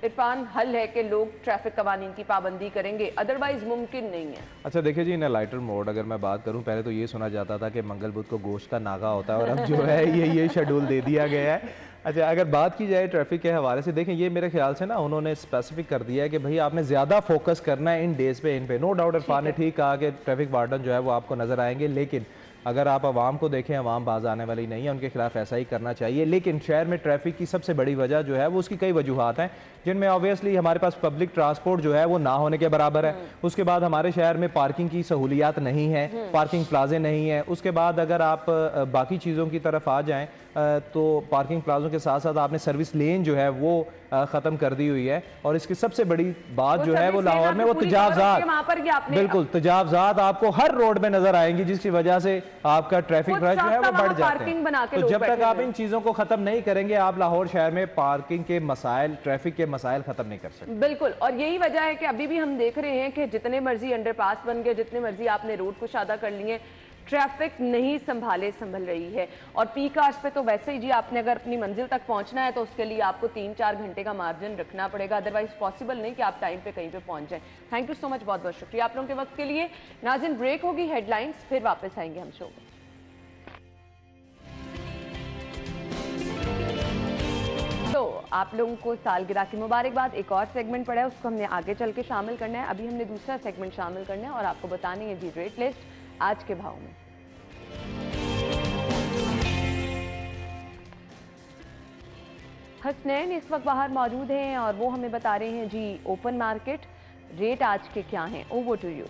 इरफान हल है कि लोग ट्रैफिक कवानीन की पाबंदी करेंगे, अदरवाइज मुमकिन नहीं है। अच्छा देखिए जी, इन लाइटर मोड अगर मैं बात करूं, पहले तो ये सुना जाता था कि मंगल बुध को गोश्त का नागा होता है, और अब जो है ये शेड्यूल दे दिया गया है। अच्छा, अगर बात की जाए ट्रैफिक के हवाले से, देखें ये मेरे ख्याल से ना उन्होंने स्पेसिफिक कर दिया है कि भाई आपने ज़्यादा फोकस करना है इन डेज पे, इन पे। नो डाउट इरफान ने ठीक कहा कि ट्रैफिक वार्डन जो है वो आपको नज़र आएंगे, लेकिन अगर आप आवाम को देखें, आवाम बाज आने वाली नहीं है, उनके खिलाफ ऐसा ही करना चाहिए। लेकिन शहर में ट्रैफिक की सबसे बड़ी वजह जो है वो उसकी कई वजूहत हैं, जिनमें ऑब्वियसली हमारे पास पब्लिक ट्रांसपोर्ट जो है वो ना होने के बराबर है। उसके बाद हमारे शहर में पार्किंग की सहूलियात नहीं है, पार्किंग प्लाजे नहीं है। उसके बाद अगर आप बाकी चीज़ों की तरफ आ जाएँ तो पार्किंग प्लाजों के साथ साथ आपने सर्विस लेन जो है वो ख़त्म कर दी हुई है। और इसकी सबसे बड़ी बात जो है वो लाहौर में वो तजावजात, बिल्कुल तजावजात आपको हर रोड में नजर आएंगी, जिसकी वजह से आपका ट्रैफिक रश जो है वो बढ़ जाता है। तो जब तक आप इन चीज़ों को ख़त्म नहीं करेंगे, आप लाहौर शहर में पार्किंग के मसाइल, ट्रैफिक के मसाइल ख़त्म नहीं कर सकते। बिल्कुल, और यही वजह है कि अभी भी हम देख रहे हैं कि जितने मर्जी अंडरपास बन गए, जितने मर्जी आपने रोड कुशादा कर लिए, ट्रैफिक नहीं संभल रही है। और पीक आवर्स पे तो वैसे ही जी आपने अगर अपनी मंजिल तक पहुंचना है तो उसके लिए आपको 3-4 घंटे का मार्जिन रखना पड़ेगा, अदरवाइज पॉसिबल नहीं कि आप टाइम पे कहीं पे पहुंच जाएं। थैंक यू सो मच, बहुत बहुत शुक्रिया आप लोगों के वक्त के लिए। नाज़रीन, ब्रेक होगी, हेडलाइंस, फिर वापस आएंगे हम शो में। तो आप लोगों को सालगिरह की मुबारकबाद। एक और सेगमेंट पड़ा है, उसको हमने आगे चल के शामिल करना है। अभी हमने दूसरा सेगमेंट शामिल करना है और आपको बतानी है जी रेट लिस्ट आज के भाव में। हसनैन इस वक्त बाहर मौजूद हैं और वो हमें बता रहे हैं जी ओपन मार्केट रेट आज के क्या हैं। Over to you.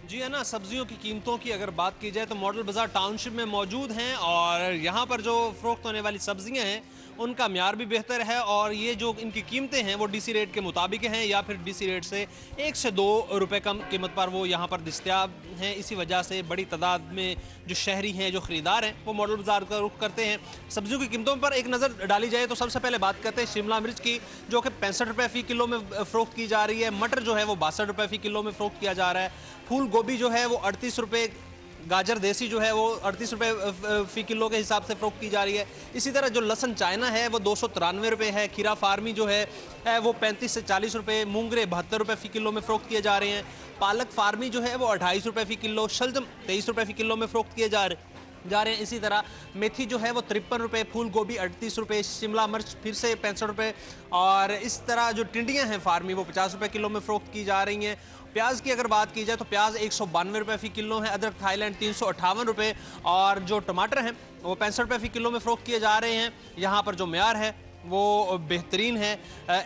जी है ना, सब्जियों की कीमतों की अगर बात की जाए तो मॉडल बाजार टाउनशिप में मौजूद हैं और यहाँ पर जो फरोख्त होने वाली सब्जियाँ हैं उनका म्यार भी बेहतर है और ये जो इनकी कीमतें हैं वो डीसी रेट के मुताबिक हैं या फिर डीसी रेट से 1 से 2 रुपए कम कीमत पर वो यहाँ पर दस्तयाब हैं। इसी वजह से बड़ी तादाद में जो शहरी हैं, जो ख़रीदार हैं, वो मॉडल बाजार का रुख करते हैं। सब्जियों की कीमतों पर एक नज़र डाली जाए तो सबसे पहले बात करते हैं शिमला मिर्च की, जो कि 65 रुपये फ़ी किलो में फ़रोख्त की जा रही है। मटर जो है वो 62 रुपये फ़ी किलो में फ़रोख्त किया जा रहा है। फूल गोभी जो है वो 38 रुपये, गाजर देसी जो है वो 38 रुपये फ़ी किलो के हिसाब से फ़रोख्त की जा रही है। इसी तरह जो लहसन चाइना है वो 293 रुपये है। खीरा फार्मी जो है वो 35 से 40 रुपये, मूंगरे 72 रुपये फ़ी किलो में फ़रोख्त किए जा रहे हैं। पालक फार्मी जो है वो 28 रुपये फ़ी किलो, शलजम 23 रुपये फ़ी किलो में फ़रोख्त किए जा रहे हैं। इसी तरह मेथी जो है वो 53 रुपये, फूल गोभी 38 रुपये, शिमला मिर्च फिर से 65 रुपये और इस तरह जो टिंडियाँ हैं फार्मी वो 50 रुपये किलो में फ़रोख्त की जा रही हैं। प्याज की अगर बात की जाए तो प्याज 192 रुपये फ़ी किलो है। अदरक थाईलैंड 358 रुपये और जो टमाटर हैं वो 65 रुपये फ़ी किलो में फ़रोख्त किए जा रहे हैं। यहाँ पर जो म्यार है वो बेहतरीन है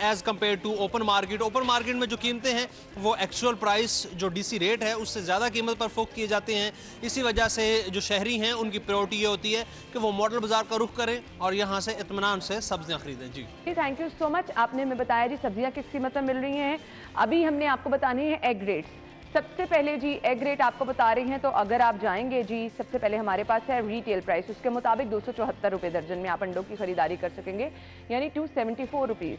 as compare to open market. Open market में जो कीमतें हैं वो एक्चुअल प्राइस जो डीसी रेट है उससे ज़्यादा कीमत पर फ़रोख्त किए जाते हैं। इसी वजह से जो शहरी हैं उनकी प्रायोरिटी ये होती है कि वो मॉडल बाज़ार का रुख करें और यहाँ से इत्मीनान से सब्जियाँ खरीदें। जी थैंक यू सो मच, आपने हमें बताया जी सब्जियाँ किस कीमत पर मिल रही हैं। अभी हमने आपको बताने हैं एग रेट्स। सबसे पहले जी एग रेट आपको बता रहे हैं, तो अगर आप जाएंगे जी सबसे पहले हमारे पास है रिटेल प्राइस, उसके मुताबिक 274 रुपये दर्जन में आप अंडों की खरीदारी कर सकेंगे, यानी 274 रुपीज़।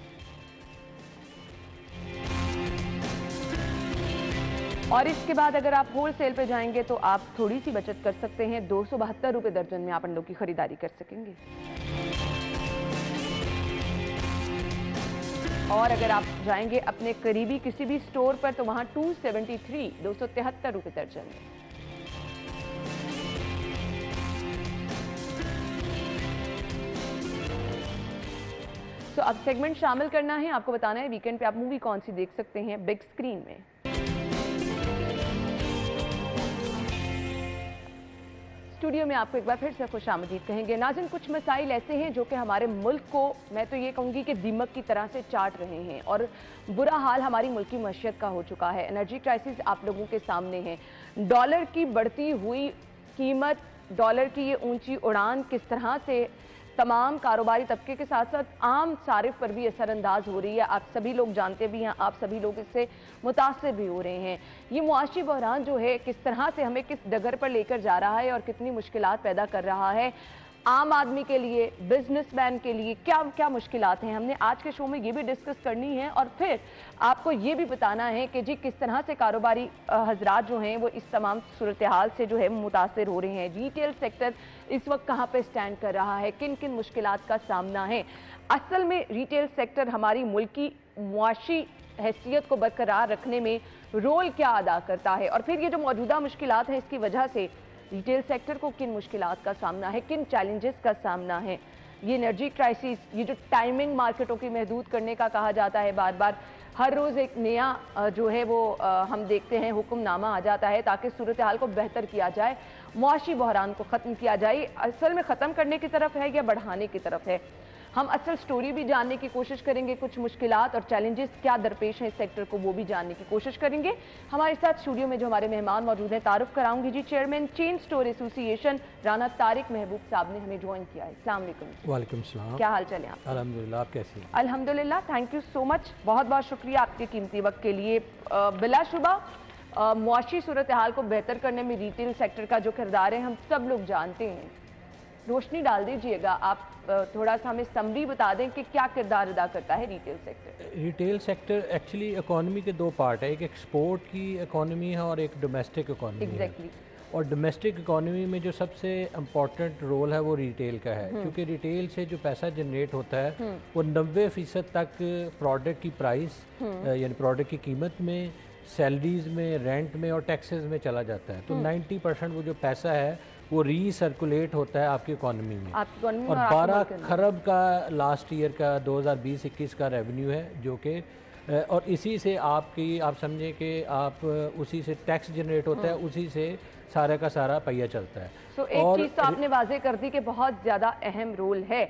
और इसके बाद अगर आप होल सेल पे जाएंगे तो आप थोड़ी सी बचत कर सकते हैं, 272 रुपये दर्जन में आप अंडों की खरीदारी कर सकेंगे। और अगर आप जाएंगे अपने करीबी किसी भी स्टोर पर तो वहां 273 रुपये दर्जन। तो अब सेगमेंट शामिल करना है, आपको बताना है वीकेंड पे आप मूवी कौन सी देख सकते हैं बिग स्क्रीन में। स्टूडियो में आपको एक बार फिर से खुशामदीद कहेंगे। नाज़रीन, कुछ मसाइल ऐसे हैं जो कि हमारे मुल्क को, मैं तो ये कहूँगी कि दीमक की तरह से चाट रहे हैं और बुरा हाल हमारी मुल्क की मईशत का हो चुका है। एनर्जी क्राइसिस आप लोगों के सामने है। डॉलर की बढ़ती हुई कीमत, डॉलर की ये ऊंची उड़ान किस तरह से तमाम कारोबारी तबके के साथ साथ आम सारिफ पर भी असरअंदाज हो रही है। आप सभी लोग जानते भी हैं, आप सभी लोग इससे मुतासिर भी हो रहे हैं। ये मुआशी बहरान जो है किस तरह से हमें किस डगर पर लेकर जा रहा है और कितनी मुश्किलात पैदा कर रहा है आम आदमी के लिए, बिजनेसमैन के लिए, क्या क्या मुश्किलात हैं, हमने आज के शो में ये भी डिस्कस करनी है। और फिर आपको ये भी बताना है कि जी किस तरह से कारोबारी हजरात जो हैं वो इस तमाम सूरत हाल से जो है मुतासिर हो रहे हैं। रिटेल सेक्टर इस वक्त कहाँ पे स्टैंड कर रहा है, किन किन मुश्किलात का सामना है। असल में रिटेल सेक्टर हमारी मुल्क की मुआशी हैसियत को बरकरार रखने में रोल क्या अदा करता है, और फिर ये जो मौजूदा मुश्किलात हैं इसकी वजह से रिटेल सेक्टर को किन मुश्किलात का सामना है, किन चैलेंजेस का सामना है। ये एनर्जी क्राइसिस, ये जो टाइमिंग मार्केटों की महदूद करने का कहा जाता है बार बार, हर रोज़ एक नया जो है वो हम देखते हैं हुक्मनामा आ जाता है ताकि सूरत हाल को बेहतर किया जाए, मुआशी बहरान को ख़त्म किया जाए। असल में ख़त्म करने की तरफ है या बढ़ाने की तरफ है? हम असल स्टोरी भी जानने की कोशिश करेंगे, कुछ मुश्किलात और चैलेंजेस क्या दरपेश हैं इस सेक्टर को वो भी जानने की कोशिश करेंगे। हमारे साथ स्टूडियो में जो हमारे मेहमान मौजूद हैं, तारुफ कराऊंगी जी, chairman chain store association Rana Tariq Mahboob साहब ने हमें ज्वाइन किया है। अस्सलाम वालेकुम। वालेकुम सलाम। क्या हाल चाल है आप? अल्हम्दुलिल्लाह, आप कैसे हैं? अल्हम्दुलिल्लाह, थैंक यू सो मच, बहुत बहुत शुक्रिया आपके कीमती वक्त के लिए। बिलाशुबा मुआशी सूरत हाल को बेहतर करने में रिटेल सेक्टर का जो किरदार है हम सब लोग जानते हैं, रोशनी डाल दीजिएगा आप, थोड़ा सा हमें समरी बता दें कि क्या किरदार अदा करता है retail sector. Retail sector actually economy के दो पार्ट है, एक एक्सपोर्ट की इकोनॉमी है और एक डोमेस्टिक इकोनॉमी एग्जैक्टली। है। और डोमेस्टिक इकोनॉमी में जो सबसे इम्पॉर्टेंट रोल है वो रिटेल का है, क्योंकि रिटेल से जो पैसा जनरेट होता है वो 90% तक प्रोडक्ट की प्राइस यानी प्रोडक्ट की कीमत में, सैलरीज में, रेंट में और टैक्सेस में चला जाता है। तो 90% वो जो पैसा है वो रीसर्कुलेट होता है आपकी इकोनॉमी में। और 12 खरब का लास्ट ईयर का 2020-21 का रेवेन्यू है, जो कि और इसी से आपकी आप समझें कि आप उसी से टैक्स जनरेट होता है, उसी से सारा का सारा पहिया चलता है। एक चीज़ तो आपने वाजे कर दी कि बहुत ज़्यादा अहम रोल है।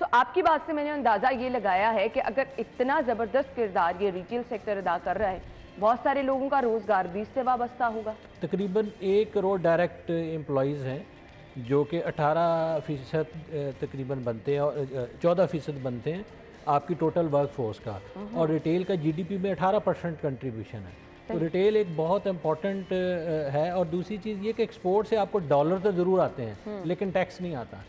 आपकी बात से मैंने अंदाज़ा ये लगाया है कि अगर इतना ज़बरदस्त किरदार ये रिटेल सेक्टर अदा कर रहा है, बहुत सारे लोगों का रोज़गार भी इससे वाबस्ता होगा। तकरीबन 1 करोड़ डायरेक्ट एम्प्लॉयज़ हैं जो कि 18% तकरीबन बनते हैं और 14% बनते हैं आपकी टोटल वर्क फोर्स का, और रिटेल का जीडीपी में 18% कंट्रीब्यूशन है। तो रिटेल एक बहुत इंपॉर्टेंट है। और दूसरी चीज़ ये कि एक्सपोर्ट से आपको डॉलर तो ज़रूर आते हैं लेकिन टैक्स नहीं आता।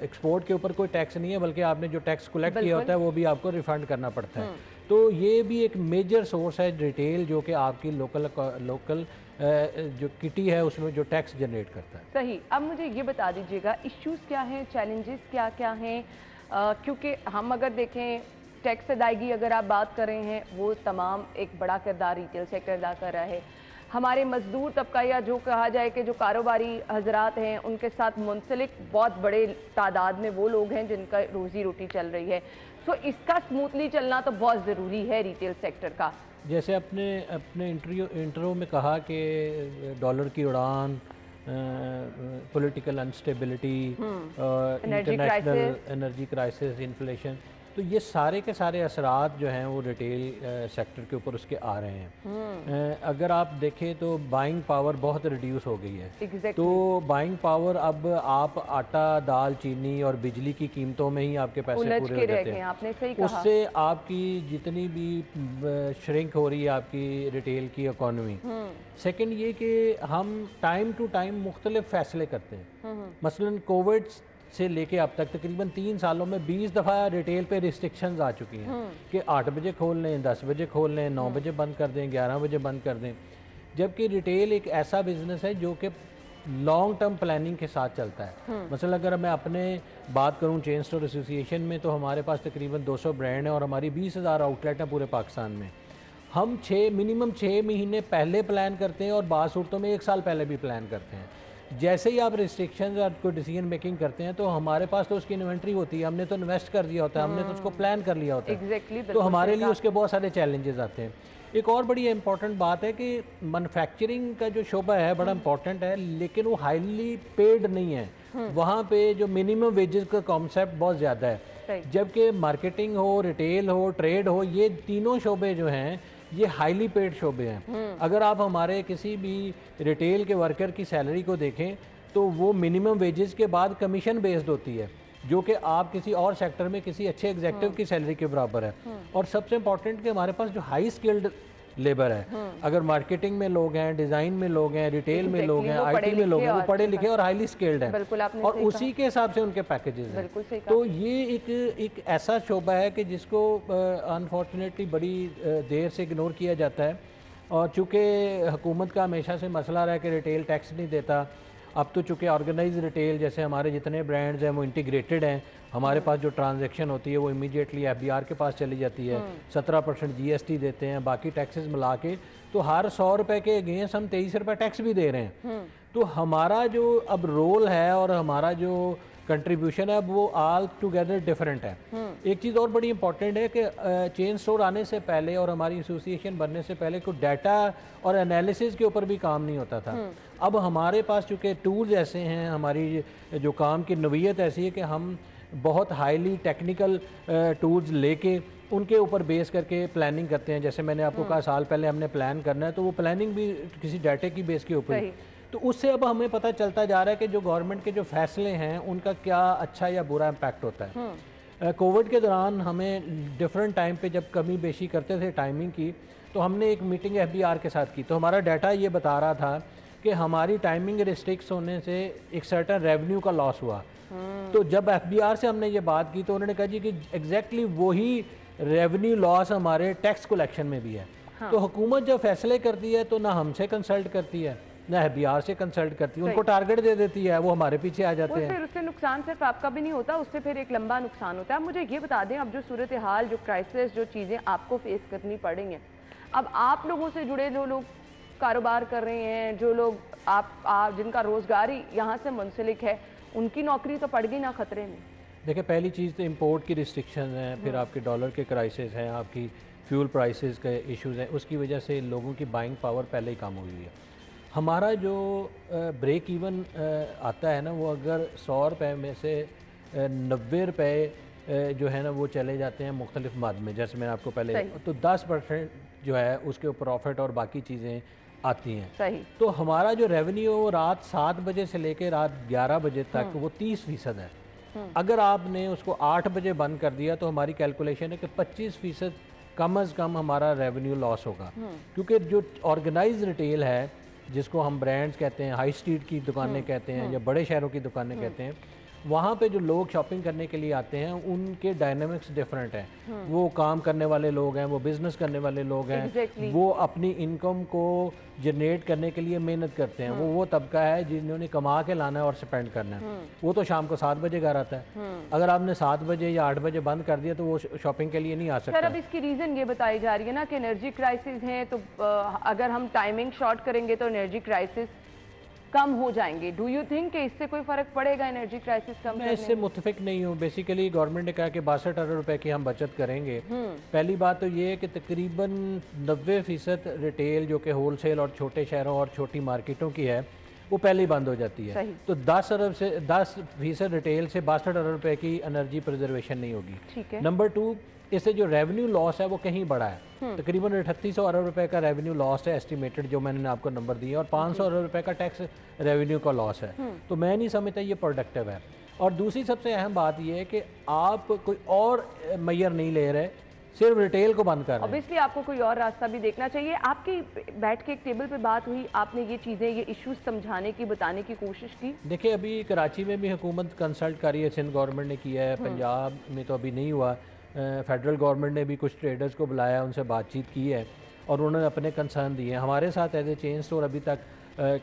एक्सपोर्ट के ऊपर कोई टैक्स नहीं है, बल्कि आपने जो टैक्स कलेक्ट किया होता है वो भी आपको रिफंड करना पड़ता है। तो ये भी एक मेजर सोर्स है रिटेल, जो कि आपकी लोकल जो किटी है उसमें जो टैक्स जनरेट करता है। सही। अब मुझे ये बता दीजिएगा इश्यूज़ क्या हैं, चैलेंजेस क्या क्या हैं, क्योंकि हम अगर देखें टैक्स अदायगी अगर आप बात कर रहे हैं वो तमाम एक बड़ा किरदार रिटेल सेक्टर अदा कर रहा है। हमारे मजदूर तबका या जो कहा जाए कि जो कारोबारी हजरात हैं उनके साथ मुंसलिक बहुत बड़े तादाद में वो लोग हैं जिनका रोज़ी रोटी चल रही है। सो इसका स्मूथली चलना तो बहुत ज़रूरी है रिटेल सेक्टर का। जैसे अपने इंटरव्यू में कहा कि डॉलर की उड़ान, political instability, international energy crisis, inflation, तो ये सारे के सारे असरात जो हैं वो रिटेल सेक्टर के ऊपर उसके आ रहे हैं। अगर आप देखें तो बाइंग पावर बहुत रिड्यूस हो गई है। तो बाइंग पावर, अब आप आटा, दाल, चीनी और बिजली की कीमतों में ही आपके पैसे पूरे हो जाते हैं। आपने सही कहा। उससे आपकी जितनी भी श्रिंक हो रही है आपकी रिटेल की इकोनॉमी। सेकंड ये कि हम टाइम टू टाइम मुख्तलिफ फैसले करते हैं। मसलन कोविड से लेके अब तक तकरीबन 3 सालों में 20 दफ़ा रिटेल पे रिस्ट्रिक्शंस आ चुकी हैं कि 8 बजे खोल लें, 10 बजे खोल लें, 9 बजे बंद कर दें, 11 बजे बंद कर दें। जबकि रिटेल एक ऐसा बिजनेस है जो कि लॉन्ग टर्म प्लानिंग के साथ चलता है। मसलन अगर मैं अपने बात करूं चेन स्टोर एसोसिएशन में, तो हमारे पास तकरीबन 200 ब्रांड हैं और हमारी 20,000 आउटलेट हैं पूरे पाकिस्तान में। हम मिनिमम 6 महीने पहले प्लान करते हैं और बाज़ सूरतों में 1 साल पहले भी प्लान करते हैं। जैसे ही आप रिस्ट्रिक्शंस और कोई डिसीजन मेकिंग करते हैं तो हमारे पास तो उसकी इन्वेंट्री होती है, हमने तो इन्वेस्ट कर दिया होता है, हमने तो उसको प्लान कर लिया होता है। तो हमारे लिए उसके बहुत सारे चैलेंजेस आते हैं। एक और बड़ी इंपॉर्टेंट बात है कि मैन्युफैक्चरिंग का जो शोबा है बड़ा इंपॉर्टेंट है, लेकिन वो हाईली पेड नहीं है। वहाँ पे जो मिनिमम वेजेस का कॉन्सेप्ट बहुत ज़्यादा है, जबकि मार्केटिंग हो, रिटेल हो, ट्रेड हो, ये तीनों शोबे जो हैं ये हाईली पेड शोबे हैं। अगर आप हमारे किसी भी रिटेल के वर्कर की सैलरी को देखें तो वो मिनिमम वेजेस के बाद कमीशन बेस्ड होती है, जो कि आप किसी और सेक्टर में किसी अच्छे एग्जेक्टिव की सैलरी के बराबर है। और सबसे इंपॉर्टेंट कि हमारे पास जो हाई स्किल्ड लेबर है, अगर मार्केटिंग में लोग हैं, डिज़ाइन में लोग हैं, रिटेल में लोग हैं, आईटी में लोग हैं, वो पढ़े लिखे और हाईली स्किल्ड हैं और उसी के हिसाब से उनके पैकेजेस हैं। तो ये एक ऐसा शोबा है कि जिसको अनफॉर्चुनेटली बड़ी देर से इग्नोर किया जाता है। और चूँकि हुकूमत का हमेशा से मसला रहा है कि रिटेल टैक्स नहीं देता, अब तो चूँकि ऑर्गेनाइज रिटेल जैसे हमारे जितने ब्रांड्स हैं वो इंटीग्रेटेड हैं, हमारे पास जो ट्रांजैक्शन होती है वो इमीडिएटली एफबीआर के पास चली जाती है, 17% जीएसटी देते हैं, बाकी टैक्सेस मिला के तो हर 100 रुपये के अगेंस्ट हम 23 रुपये टैक्स भी दे रहे हैं। तो हमारा जो अब रोल है और हमारा जो कंट्रीब्यूशन है, अब वो ऑल टुगेदर डिफरेंट है। एक चीज़ और बड़ी इंपॉर्टेंट है कि चेन स्टोर आने से पहले और हमारी एसोसिएशन बनने से पहले कोई डाटा और एनालिसिस के ऊपर भी काम नहीं होता था। अब हमारे पास चूँकि टूल्स ऐसे हैं, हमारी जो काम की नवीयत ऐसी है कि हम बहुत हाईली टेक्निकल टूल्स लेके उनके ऊपर बेस करके प्लानिंग करते हैं। जैसे मैंने आपको कहा साल पहले हमने प्लान करना है, तो वो प्लानिंग भी किसी डाटे की बेस के ऊपर, तो उससे अब हमें पता चलता जा रहा है कि जो गवर्नमेंट के जो फैसले हैं उनका क्या अच्छा या बुरा इम्पैक्ट होता है। कोविड के दौरान हमें डिफरेंट टाइम पे जब कमी बेशी करते थे टाइमिंग की, तो हमने एक मीटिंग FBR के साथ की, तो हमारा डाटा ये बता रहा था कि हमारी टाइमिंग रिस्ट्रिक्ट होने से एक सर्टन रेवेन्यू का लॉस हुआ। तो जब FBR से हमने ये बात की तो उन्होंने कहा जी कि एग्जैक्टली वही रेवेन्यू लॉस हमारे टैक्स कलेक्शन में भी है। तो हुकूमत जब फैसले करती है तो ना हमसे कंसल्ट करती है ना FBR से कंसल्ट करती है, उनको टारगेट दे देती है, वो हमारे पीछे आ जाते हैं। फिर उससे नुकसान सिर्फ आपका भी नहीं होता, उससे फिर एक लंबा नुकसान होता है। मुझे ये बता दें, अब जो सूरत हाल, जो क्राइसिस, जो चीज़ें आपको फेस करनी पड़ेंगी, अब आप लोगों से जुड़े जो लोग कारोबार कर रहे हैं, जो लोग आप जिनका रोज़गार ही यहाँ से मुंसलिक है, उनकी नौकरी तो पड़ गई ना खतरे में। देखिए, पहली चीज़ तो इंपोर्ट की रिस्ट्रिक्शन है, फिर आपके डॉलर के क्राइसिस हैं, आपकी फ्यूल प्राइसेस के इश्यूज़ हैं, उसकी वजह से लोगों की बाइंग पावर पहले ही कम हुई है। हमारा जो ब्रेक इवन आता है ना, वो अगर 100 रुपये में से 90 रुपये जो है ना वो चले जाते हैं मुख्तलिफ मद में, जैसे मैंने आपको पहले, तो 10% जो है उसके प्रॉफिट और बाकी चीज़ें आती हैं। सही। तो हमारा जो रेवेन्यू रात 7 बजे से लेकर रात 11 बजे तक वो 30% है। अगर आपने उसको 8 बजे बंद कर दिया तो हमारी कैलकुलेशन है कि 25% कम अज़ कम हमारा रेवेन्यू लॉस होगा, क्योंकि जो ऑर्गेनाइज रिटेल है, जिसको हम ब्रांड्स कहते हैं, हाई स्ट्रीट की दुकानें कहते हैं या बड़े शहरों की दुकानें कहते हैं, वहाँ पे जो लोग शॉपिंग करने के लिए आते हैं उनके डायनामिक्स डिफरेंट हैं। वो काम करने वाले लोग हैं, वो बिज़नेस करने वाले लोग हैं, वो अपनी इनकम को जनरेट करने के लिए मेहनत करते हैं। वो तबका है जिन्होंने कमा के लाना है और स्पेंड करना है। वो तो शाम को 7 बजे घर आता है। अगर आपने 7 बजे या 8 बजे बंद कर दिया तो वो शॉपिंग के लिए नहीं आ सकता। सर, अब इसकी रीज़न ये बताई जा रही है ना कि एनर्जी क्राइसिस है, तो अगर हम टाइमिंग शॉर्ट करेंगे तो एनर्जी क्राइसिस कम हो जाएंगे। डू यू थिंक कि इससे कोई फ़र्क पड़ेगा एनर्जी क्राइसिस कम करने में? मैं इससे मुतफिक नहीं हूँ। बेसिकली गवर्नमेंट ने कहा कि 62 अरब रुपए की हम बचत करेंगे। पहली बात तो ये है कि तकरीबन 90% रिटेल जो कि होलसेल और छोटे शहरों और छोटी मार्केटों की है वो पहले ही बंद हो जाती है। तो 10% रिटेल से 62 अरब रुपए की एनर्जी प्रिजर्वेशन नहीं होगी। नंबर 2, इससे जो रेवेन्यू लॉस है वो कहीं बड़ा है। तकरीबन 3800 अरब रुपए का रेवेन्यू लॉस है एस्टिमेटेड, जो मैंने आपको नंबर दिए, और 500 अरब रुपए का टैक्स रेवेन्यू का लॉस है। तो मैं नहीं समझता ये प्रोडक्टिव है। और दूसरी सबसे अहम बात ये है कि आप कोई और मैयर नहीं ले रहे, सिर्फ रिटेल को बंद कर रहे हैं। ऑब्वियसली आपको कोई और रास्ता भी देखना चाहिए। आपकी बैठ के एक टेबल पे बात हुई, आपने ये चीज़ें, ये इश्यूज समझाने की, बताने की कोशिश की? देखिए, अभी कराची में भी हुकूमत कंसल्ट कर रही है, सिंध गवर्नमेंट ने किया है, पंजाब में तो अभी नहीं हुआ। फेडरल गवर्नमेंट ने भी कुछ ट्रेडर्स को बुलाया, उनसे बातचीत की है और उन्होंने अपने कंसर्न दिए हैं। हमारे साथ एज ए चेन स्टोर अभी तक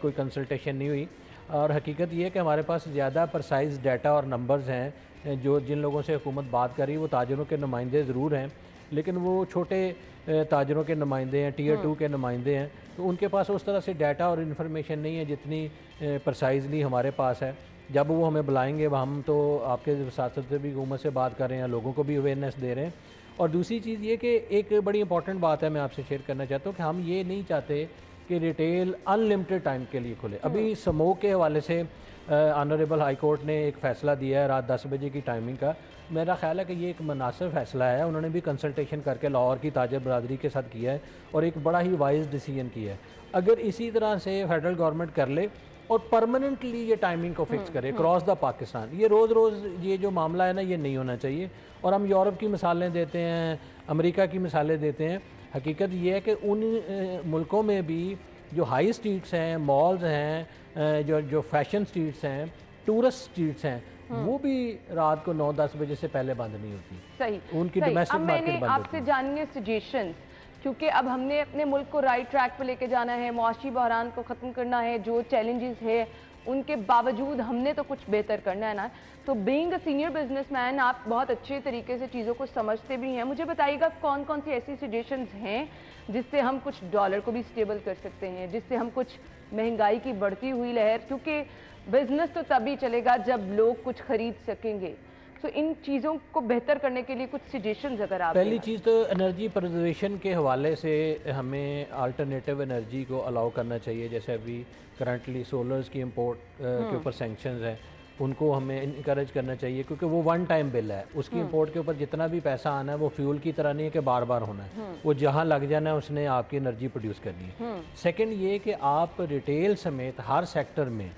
कोई कंसल्टेशन नहीं हुई, और हकीकत ये है कि हमारे पास ज़्यादा परसाइज डाटा और नंबर्स हैं। जो जिन लोगों से हुकूमत बात कर रही है वो ताजरों के नुमाइंदे ज़रूर हैं, लेकिन वो छोटे ताजरों के नुमाइंदे हैं, टियर 2 के नुमाइंदे हैं, तो उनके पास उस तरह से डाटा और इन्फॉर्मेशन नहीं है जितनी परसाइजली हमारे पास है। जब वो हमें बुलाएंगे हम तो आपके साथ से भी हुकूमत से बात कर रहे हैं, लोगों को भी अवेयरनेस दे रहे हैं। और दूसरी चीज़ ये कि एक बड़ी इंपॉर्टेंट बात है, मैं आपसे शेयर करना चाहता हूँ कि हम ये नहीं चाहते कि रिटेल अनलिमिटेड टाइम के लिए खुले। अभी स्मोक के हवाले से ऑनरेबल हाई कोर्ट ने एक फ़ैसला दिया है रात 10 बजे की टाइमिंग का। मेरा ख्याल है कि ये एक मुनासिब फ़ैसला है। उन्होंने भी कंसल्टेशन करके लाहौर की ताजर बरादरी के साथ किया है और एक बड़ा ही वाइज डिसीजन किया है। अगर इसी तरह से फेडरल गवर्नमेंट कर ले और परमानेंटली ये टाइमिंग को फिक्स करे क्रॉस द पाकिस्तान, ये रोज़ रोज़ ये जो मामला है ना, ये नहीं होना चाहिए। और हम यूरोप की मिसालें देते हैं, अमेरिका की मिसालें देते हैं। हकीकत ये है कि उन मुल्कों में भी जो हाई स्ट्रीट्स हैं, मॉल्स हैं, जो फैशन स्ट्रीट्स हैं, टूरिस्ट स्ट्रीट्स हैं, वो भी रात को 9-10 बजे से पहले बंद नहीं होती। सही, उनकी डोमेस्टिक मार्केट बंद होती है। आपसे जानिए सजेशंस, क्योंकि अब हमने अपने मुल्क को राइट ट्रैक पे लेके जाना है, मुआशी बहरान को ख़त्म करना है, जो चैलेंजेस है उनके बावजूद हमने तो कुछ बेहतर करना है ना। तो बीइंग अ सीनियर बिजनेसमैन आप बहुत अच्छे तरीके से चीज़ों को समझते भी हैं। मुझे बताइएगा कौन कौन सी ऐसी सजेशंस हैं जिससे हम कुछ डॉलर को भी स्टेबल कर सकते हैं, जिससे हम कुछ महंगाई की बढ़ती हुई लहर, क्योंकि बिजनेस तो तभी चलेगा जब लोग कुछ खरीद सकेंगे। तो इन चीज़ों को बेहतर करने के लिए कुछ सजेशंस अगर आप पहली चीज़ तो एनर्जी प्रिजर्वेशन के हवाले से हमें अल्टरनेटिव एनर्जी को अलाउ करना चाहिए। जैसे अभी करंटली सोलर्स की इंपोर्ट के ऊपर सैंक्शंस हैं, उनको हमें इनकरेज करना चाहिए, क्योंकि वो वन टाइम बिल है। उसकी इंपोर्ट के ऊपर जितना भी पैसा आना है वो फ्यूल की तरह नहीं है कि बार बार होना है, वो जहाँ लग जाना है उसने आपकी एनर्जी प्रोड्यूस करनी है। सेकंड ये कि आप रिटेल समेत हर सेक्टर में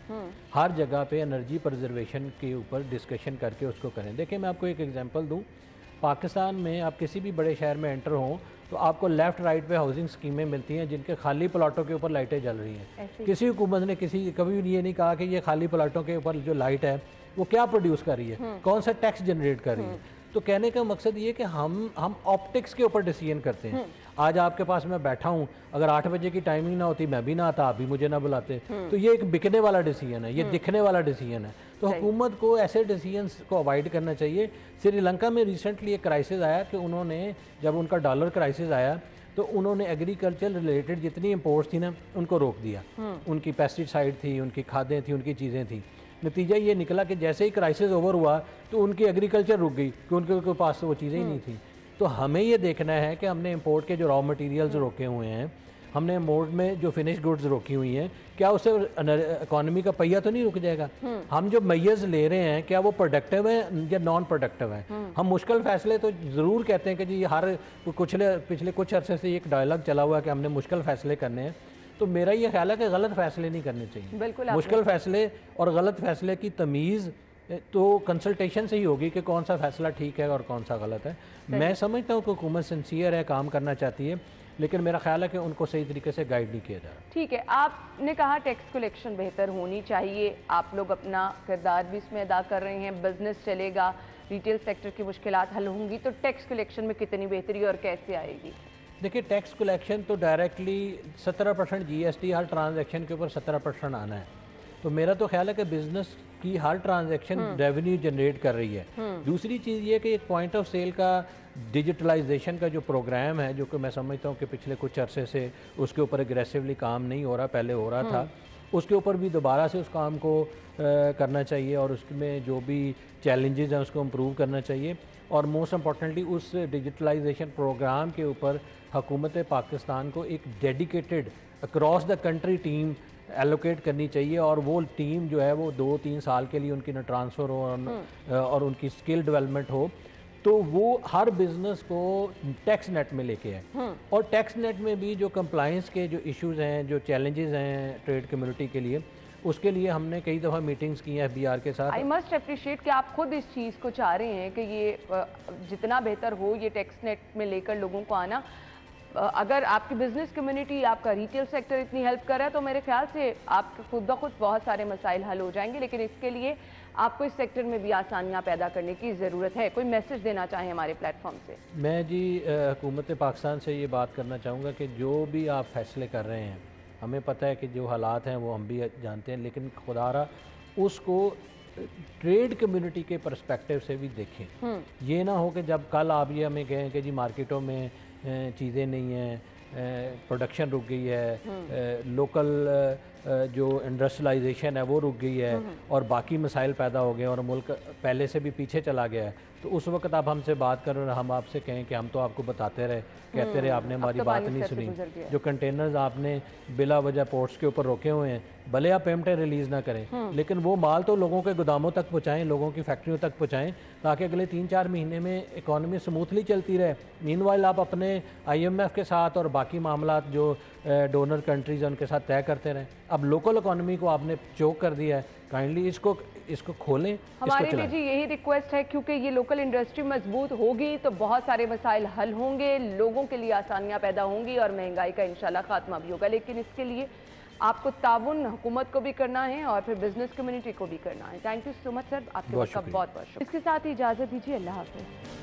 हर जगह पे एनर्जी प्रिजर्वेशन के ऊपर डिस्कशन करके उसको करें। देखिए मैं आपको एक एग्जांपल दूं, पाकिस्तान में आप किसी भी बड़े शहर में एंटर हों तो आपको लेफ़्ट राइट पे हाउसिंग स्कीमें मिलती हैं जिनके खाली प्लाटों के ऊपर लाइटें जल रही हैं। किसी हुकूमत ने कभी ये नहीं कहा कि ये खाली प्लाटों के ऊपर जो लाइट है वो क्या प्रोड्यूस कर रही है, कौन सा टैक्स जनरेट कर रही है। तो कहने का मकसद ये कि हम ऑप्टिक्स के ऊपर डिसीजन करते हैं। आज आपके पास मैं बैठा हूँ, अगर 8 बजे की टाइमिंग ना होती मैं भी ना आता, आप भी मुझे ना बुलाते। तो ये एक बिकने वाला डिसीजन है, ये दिखने वाला डिसीजन है। तो हुकूमत को ऐसे डिसीजंस को अवॉइड करना चाहिए। श्रीलंका में रिसेंटली एक क्राइसिस आया कि उन्होंने, जब उनका डॉलर क्राइसिस आया तो उन्होंने एग्रीकल्चर रिलेटेड जितनी इंपोर्ट्स थी ना उनको रोक दिया। उनकी पेस्टिसाइड थी, उनकी खादें थी, उनकी चीज़ें थी। नतीजा ये निकला कि जैसे ही क्राइसिस ओवर हुआ तो उनकी एग्रीकल्चर रुक गई, क्योंकि उनके पास तो वो चीज़ें ही नहीं थी। तो हमें ये देखना है कि हमने इंपोर्ट के जो रॉ मटेरियल्स रोके हुए हैं, हमने इंपोर्ट में जो फिनिश गुड्स रोकी हुई हैं, क्या उससे इकोनॉमी का पहिया तो नहीं रुक जाएगा। हम जो मैयर्स ले रहे हैं क्या वो प्रोडक्टिव है या नॉन प्रोडक्टिव है। हम मुश्किल फैसले तो ज़रूर कहते हैं कि जी हर पिछले कुछ अरसे से एक डायलॉग चला हुआ है कि हमने मुश्किल फैसले करने हैं। तो मेरा ये ख्याल है कि गलत फैसले नहीं करने चाहिए। बिल्कुल मुश्किल फैसले और गलत फैसले की तमीज़ तो कंसल्टेशन से ही होगी कि कौन सा फैसला ठीक है और कौन सा गलत है। मैं समझता हूँ कि हुकूमत सिंसियर है, काम करना चाहती है, लेकिन मेरा ख्याल है कि उनको सही तरीके से गाइड नहीं किया जा रहा। ठीक है, आपने कहा टैक्स कलेक्शन बेहतर होनी चाहिए, आप लोग अपना किरदार भी इसमें अदा कर रहे हैं, बिजनेस चलेगा, रिटेल सेक्टर की मुश्किलात हल होंगी, तो टैक्स कलेक्शन में कितनी बेहतरी और कैसे आएगी? देखिए टैक्स कलेक्शन तो डायरेक्टली 17% GST हर ट्रांजैक्शन के ऊपर 17% आना है। तो मेरा तो ख्याल है कि बिजनेस की हर ट्रांजैक्शन रेवेन्यू जनरेट कर रही है। दूसरी चीज़ ये कि एक पॉइंट ऑफ सेल का डिजिटलाइजेशन का जो प्रोग्राम है, जो कि मैं समझता हूँ कि पिछले कुछ अरसे से उसके ऊपर एग्रेसिवली काम नहीं हो रहा, पहले हो रहा था, उसके ऊपर भी दोबारा से उस काम को करना चाहिए और उसमें जो भी चैलेंजेस हैं उसको इम्प्रूव करना चाहिए। और मोस्ट इम्पॉर्टेंटली उस डिजिटलाइजेशन प्रोग्राम के ऊपर हुकूमत पाकिस्तान को एक dedicated across the country team allocate करनी चाहिए और वो टीम जो है वो 2-3 साल के लिए उनकी ना ट्रांसफ़र हो और उनकी स्किल डेवलपमेंट हो, तो वो हर बिजनेस को टैक्स नेट में लेके आए। और टैक्स नेट में भी जो कंप्लायंस के जो इश्यूज हैं, जो चैलेंजेस हैं ट्रेड कम्युनिटी के लिए, उसके लिए हमने कई दफ़ा मीटिंग्स की हैं FBR के साथ। आई मस्ट अप्रिशिएट कि आप खुद इस चीज़ को चाह रहे हैं कि ये जितना बेहतर हो ये टैक्स नेट में लेकर लोगों को आना। अगर आपकी बिजनेस कम्युनिटी, आपका रिटेल सेक्टर इतनी हेल्प कर रहा है तो मेरे ख्याल से आपके खुद ब खुद बहुत सारे मसाइल हल हो जाएंगे, लेकिन इसके लिए आपको इस सेक्टर में भी आसानियां पैदा करने की ज़रूरत है। कोई मैसेज देना चाहें हमारे प्लेटफॉर्म से? मैं जी हुकूमत पाकिस्तान से ये बात करना चाहूँगा कि जो भी आप फैसले कर रहे हैं, हमें पता है कि जो हालात हैं वो हम भी जानते हैं, लेकिन खुदारा उसको ट्रेड कम्युनिटी के पर्सपेक्टिव से भी देखें। ये ना हो कि जब कल आप ये हमें कहें कि जी मार्केटों में चीज़ें नहीं हैं, प्रोडक्शन रुक गई है, लोकल जो इंडस्ट्रियलाइजेशन है वो रुक गई है और बाकी मसाइल पैदा हो गए और मुल्क पहले से भी पीछे चला गया है। तो उस वक्त आप हमसे बात करें और हम आपसे कहें कि हम तो आपको बताते रहे, कहते रहे, आपने हमारी बात नहीं सुनी। जो कंटेनर्स आपने बिला वजह पोर्ट्स के ऊपर रोके हुए हैं, भले आप पेमेंटें रिलीज़ ना करें, लेकिन वो माल तो लोगों के गोदामों तक पहुँचाएँ, लोगों की फैक्ट्रियों तक पहुँचाएँ, ताकि अगले 3-4 महीने में इकॉनमी स्मूथली चलती रहे। मीनवाइल आप अपने IMF के साथ और बाकी मामला जो डोनर कंट्रीज़ हैं उनके साथ तय करते रहें। अब लोकल इकॉनमी को आपने चोक कर दिया है, काइंडली इसको खोलें। हमारे लिए जी यही रिक्वेस्ट है, क्योंकि ये लोकल इंडस्ट्री मजबूत होगी तो बहुत सारे मसाइल हल होंगे, लोगों के लिए आसानियां पैदा होंगी और महंगाई का इंशाल्लाह खात्मा भी होगा। लेकिन इसके लिए आपको ताउन हुकूमत को भी करना है और फिर बिजनेस कम्युनिटी को भी करना है। Thank you so much sir, आपके वक्त का बहुत बहुत शुक्रिया। इसके साथ ही इजाज़त दीजिए, अल्लाह हाफ़िज़।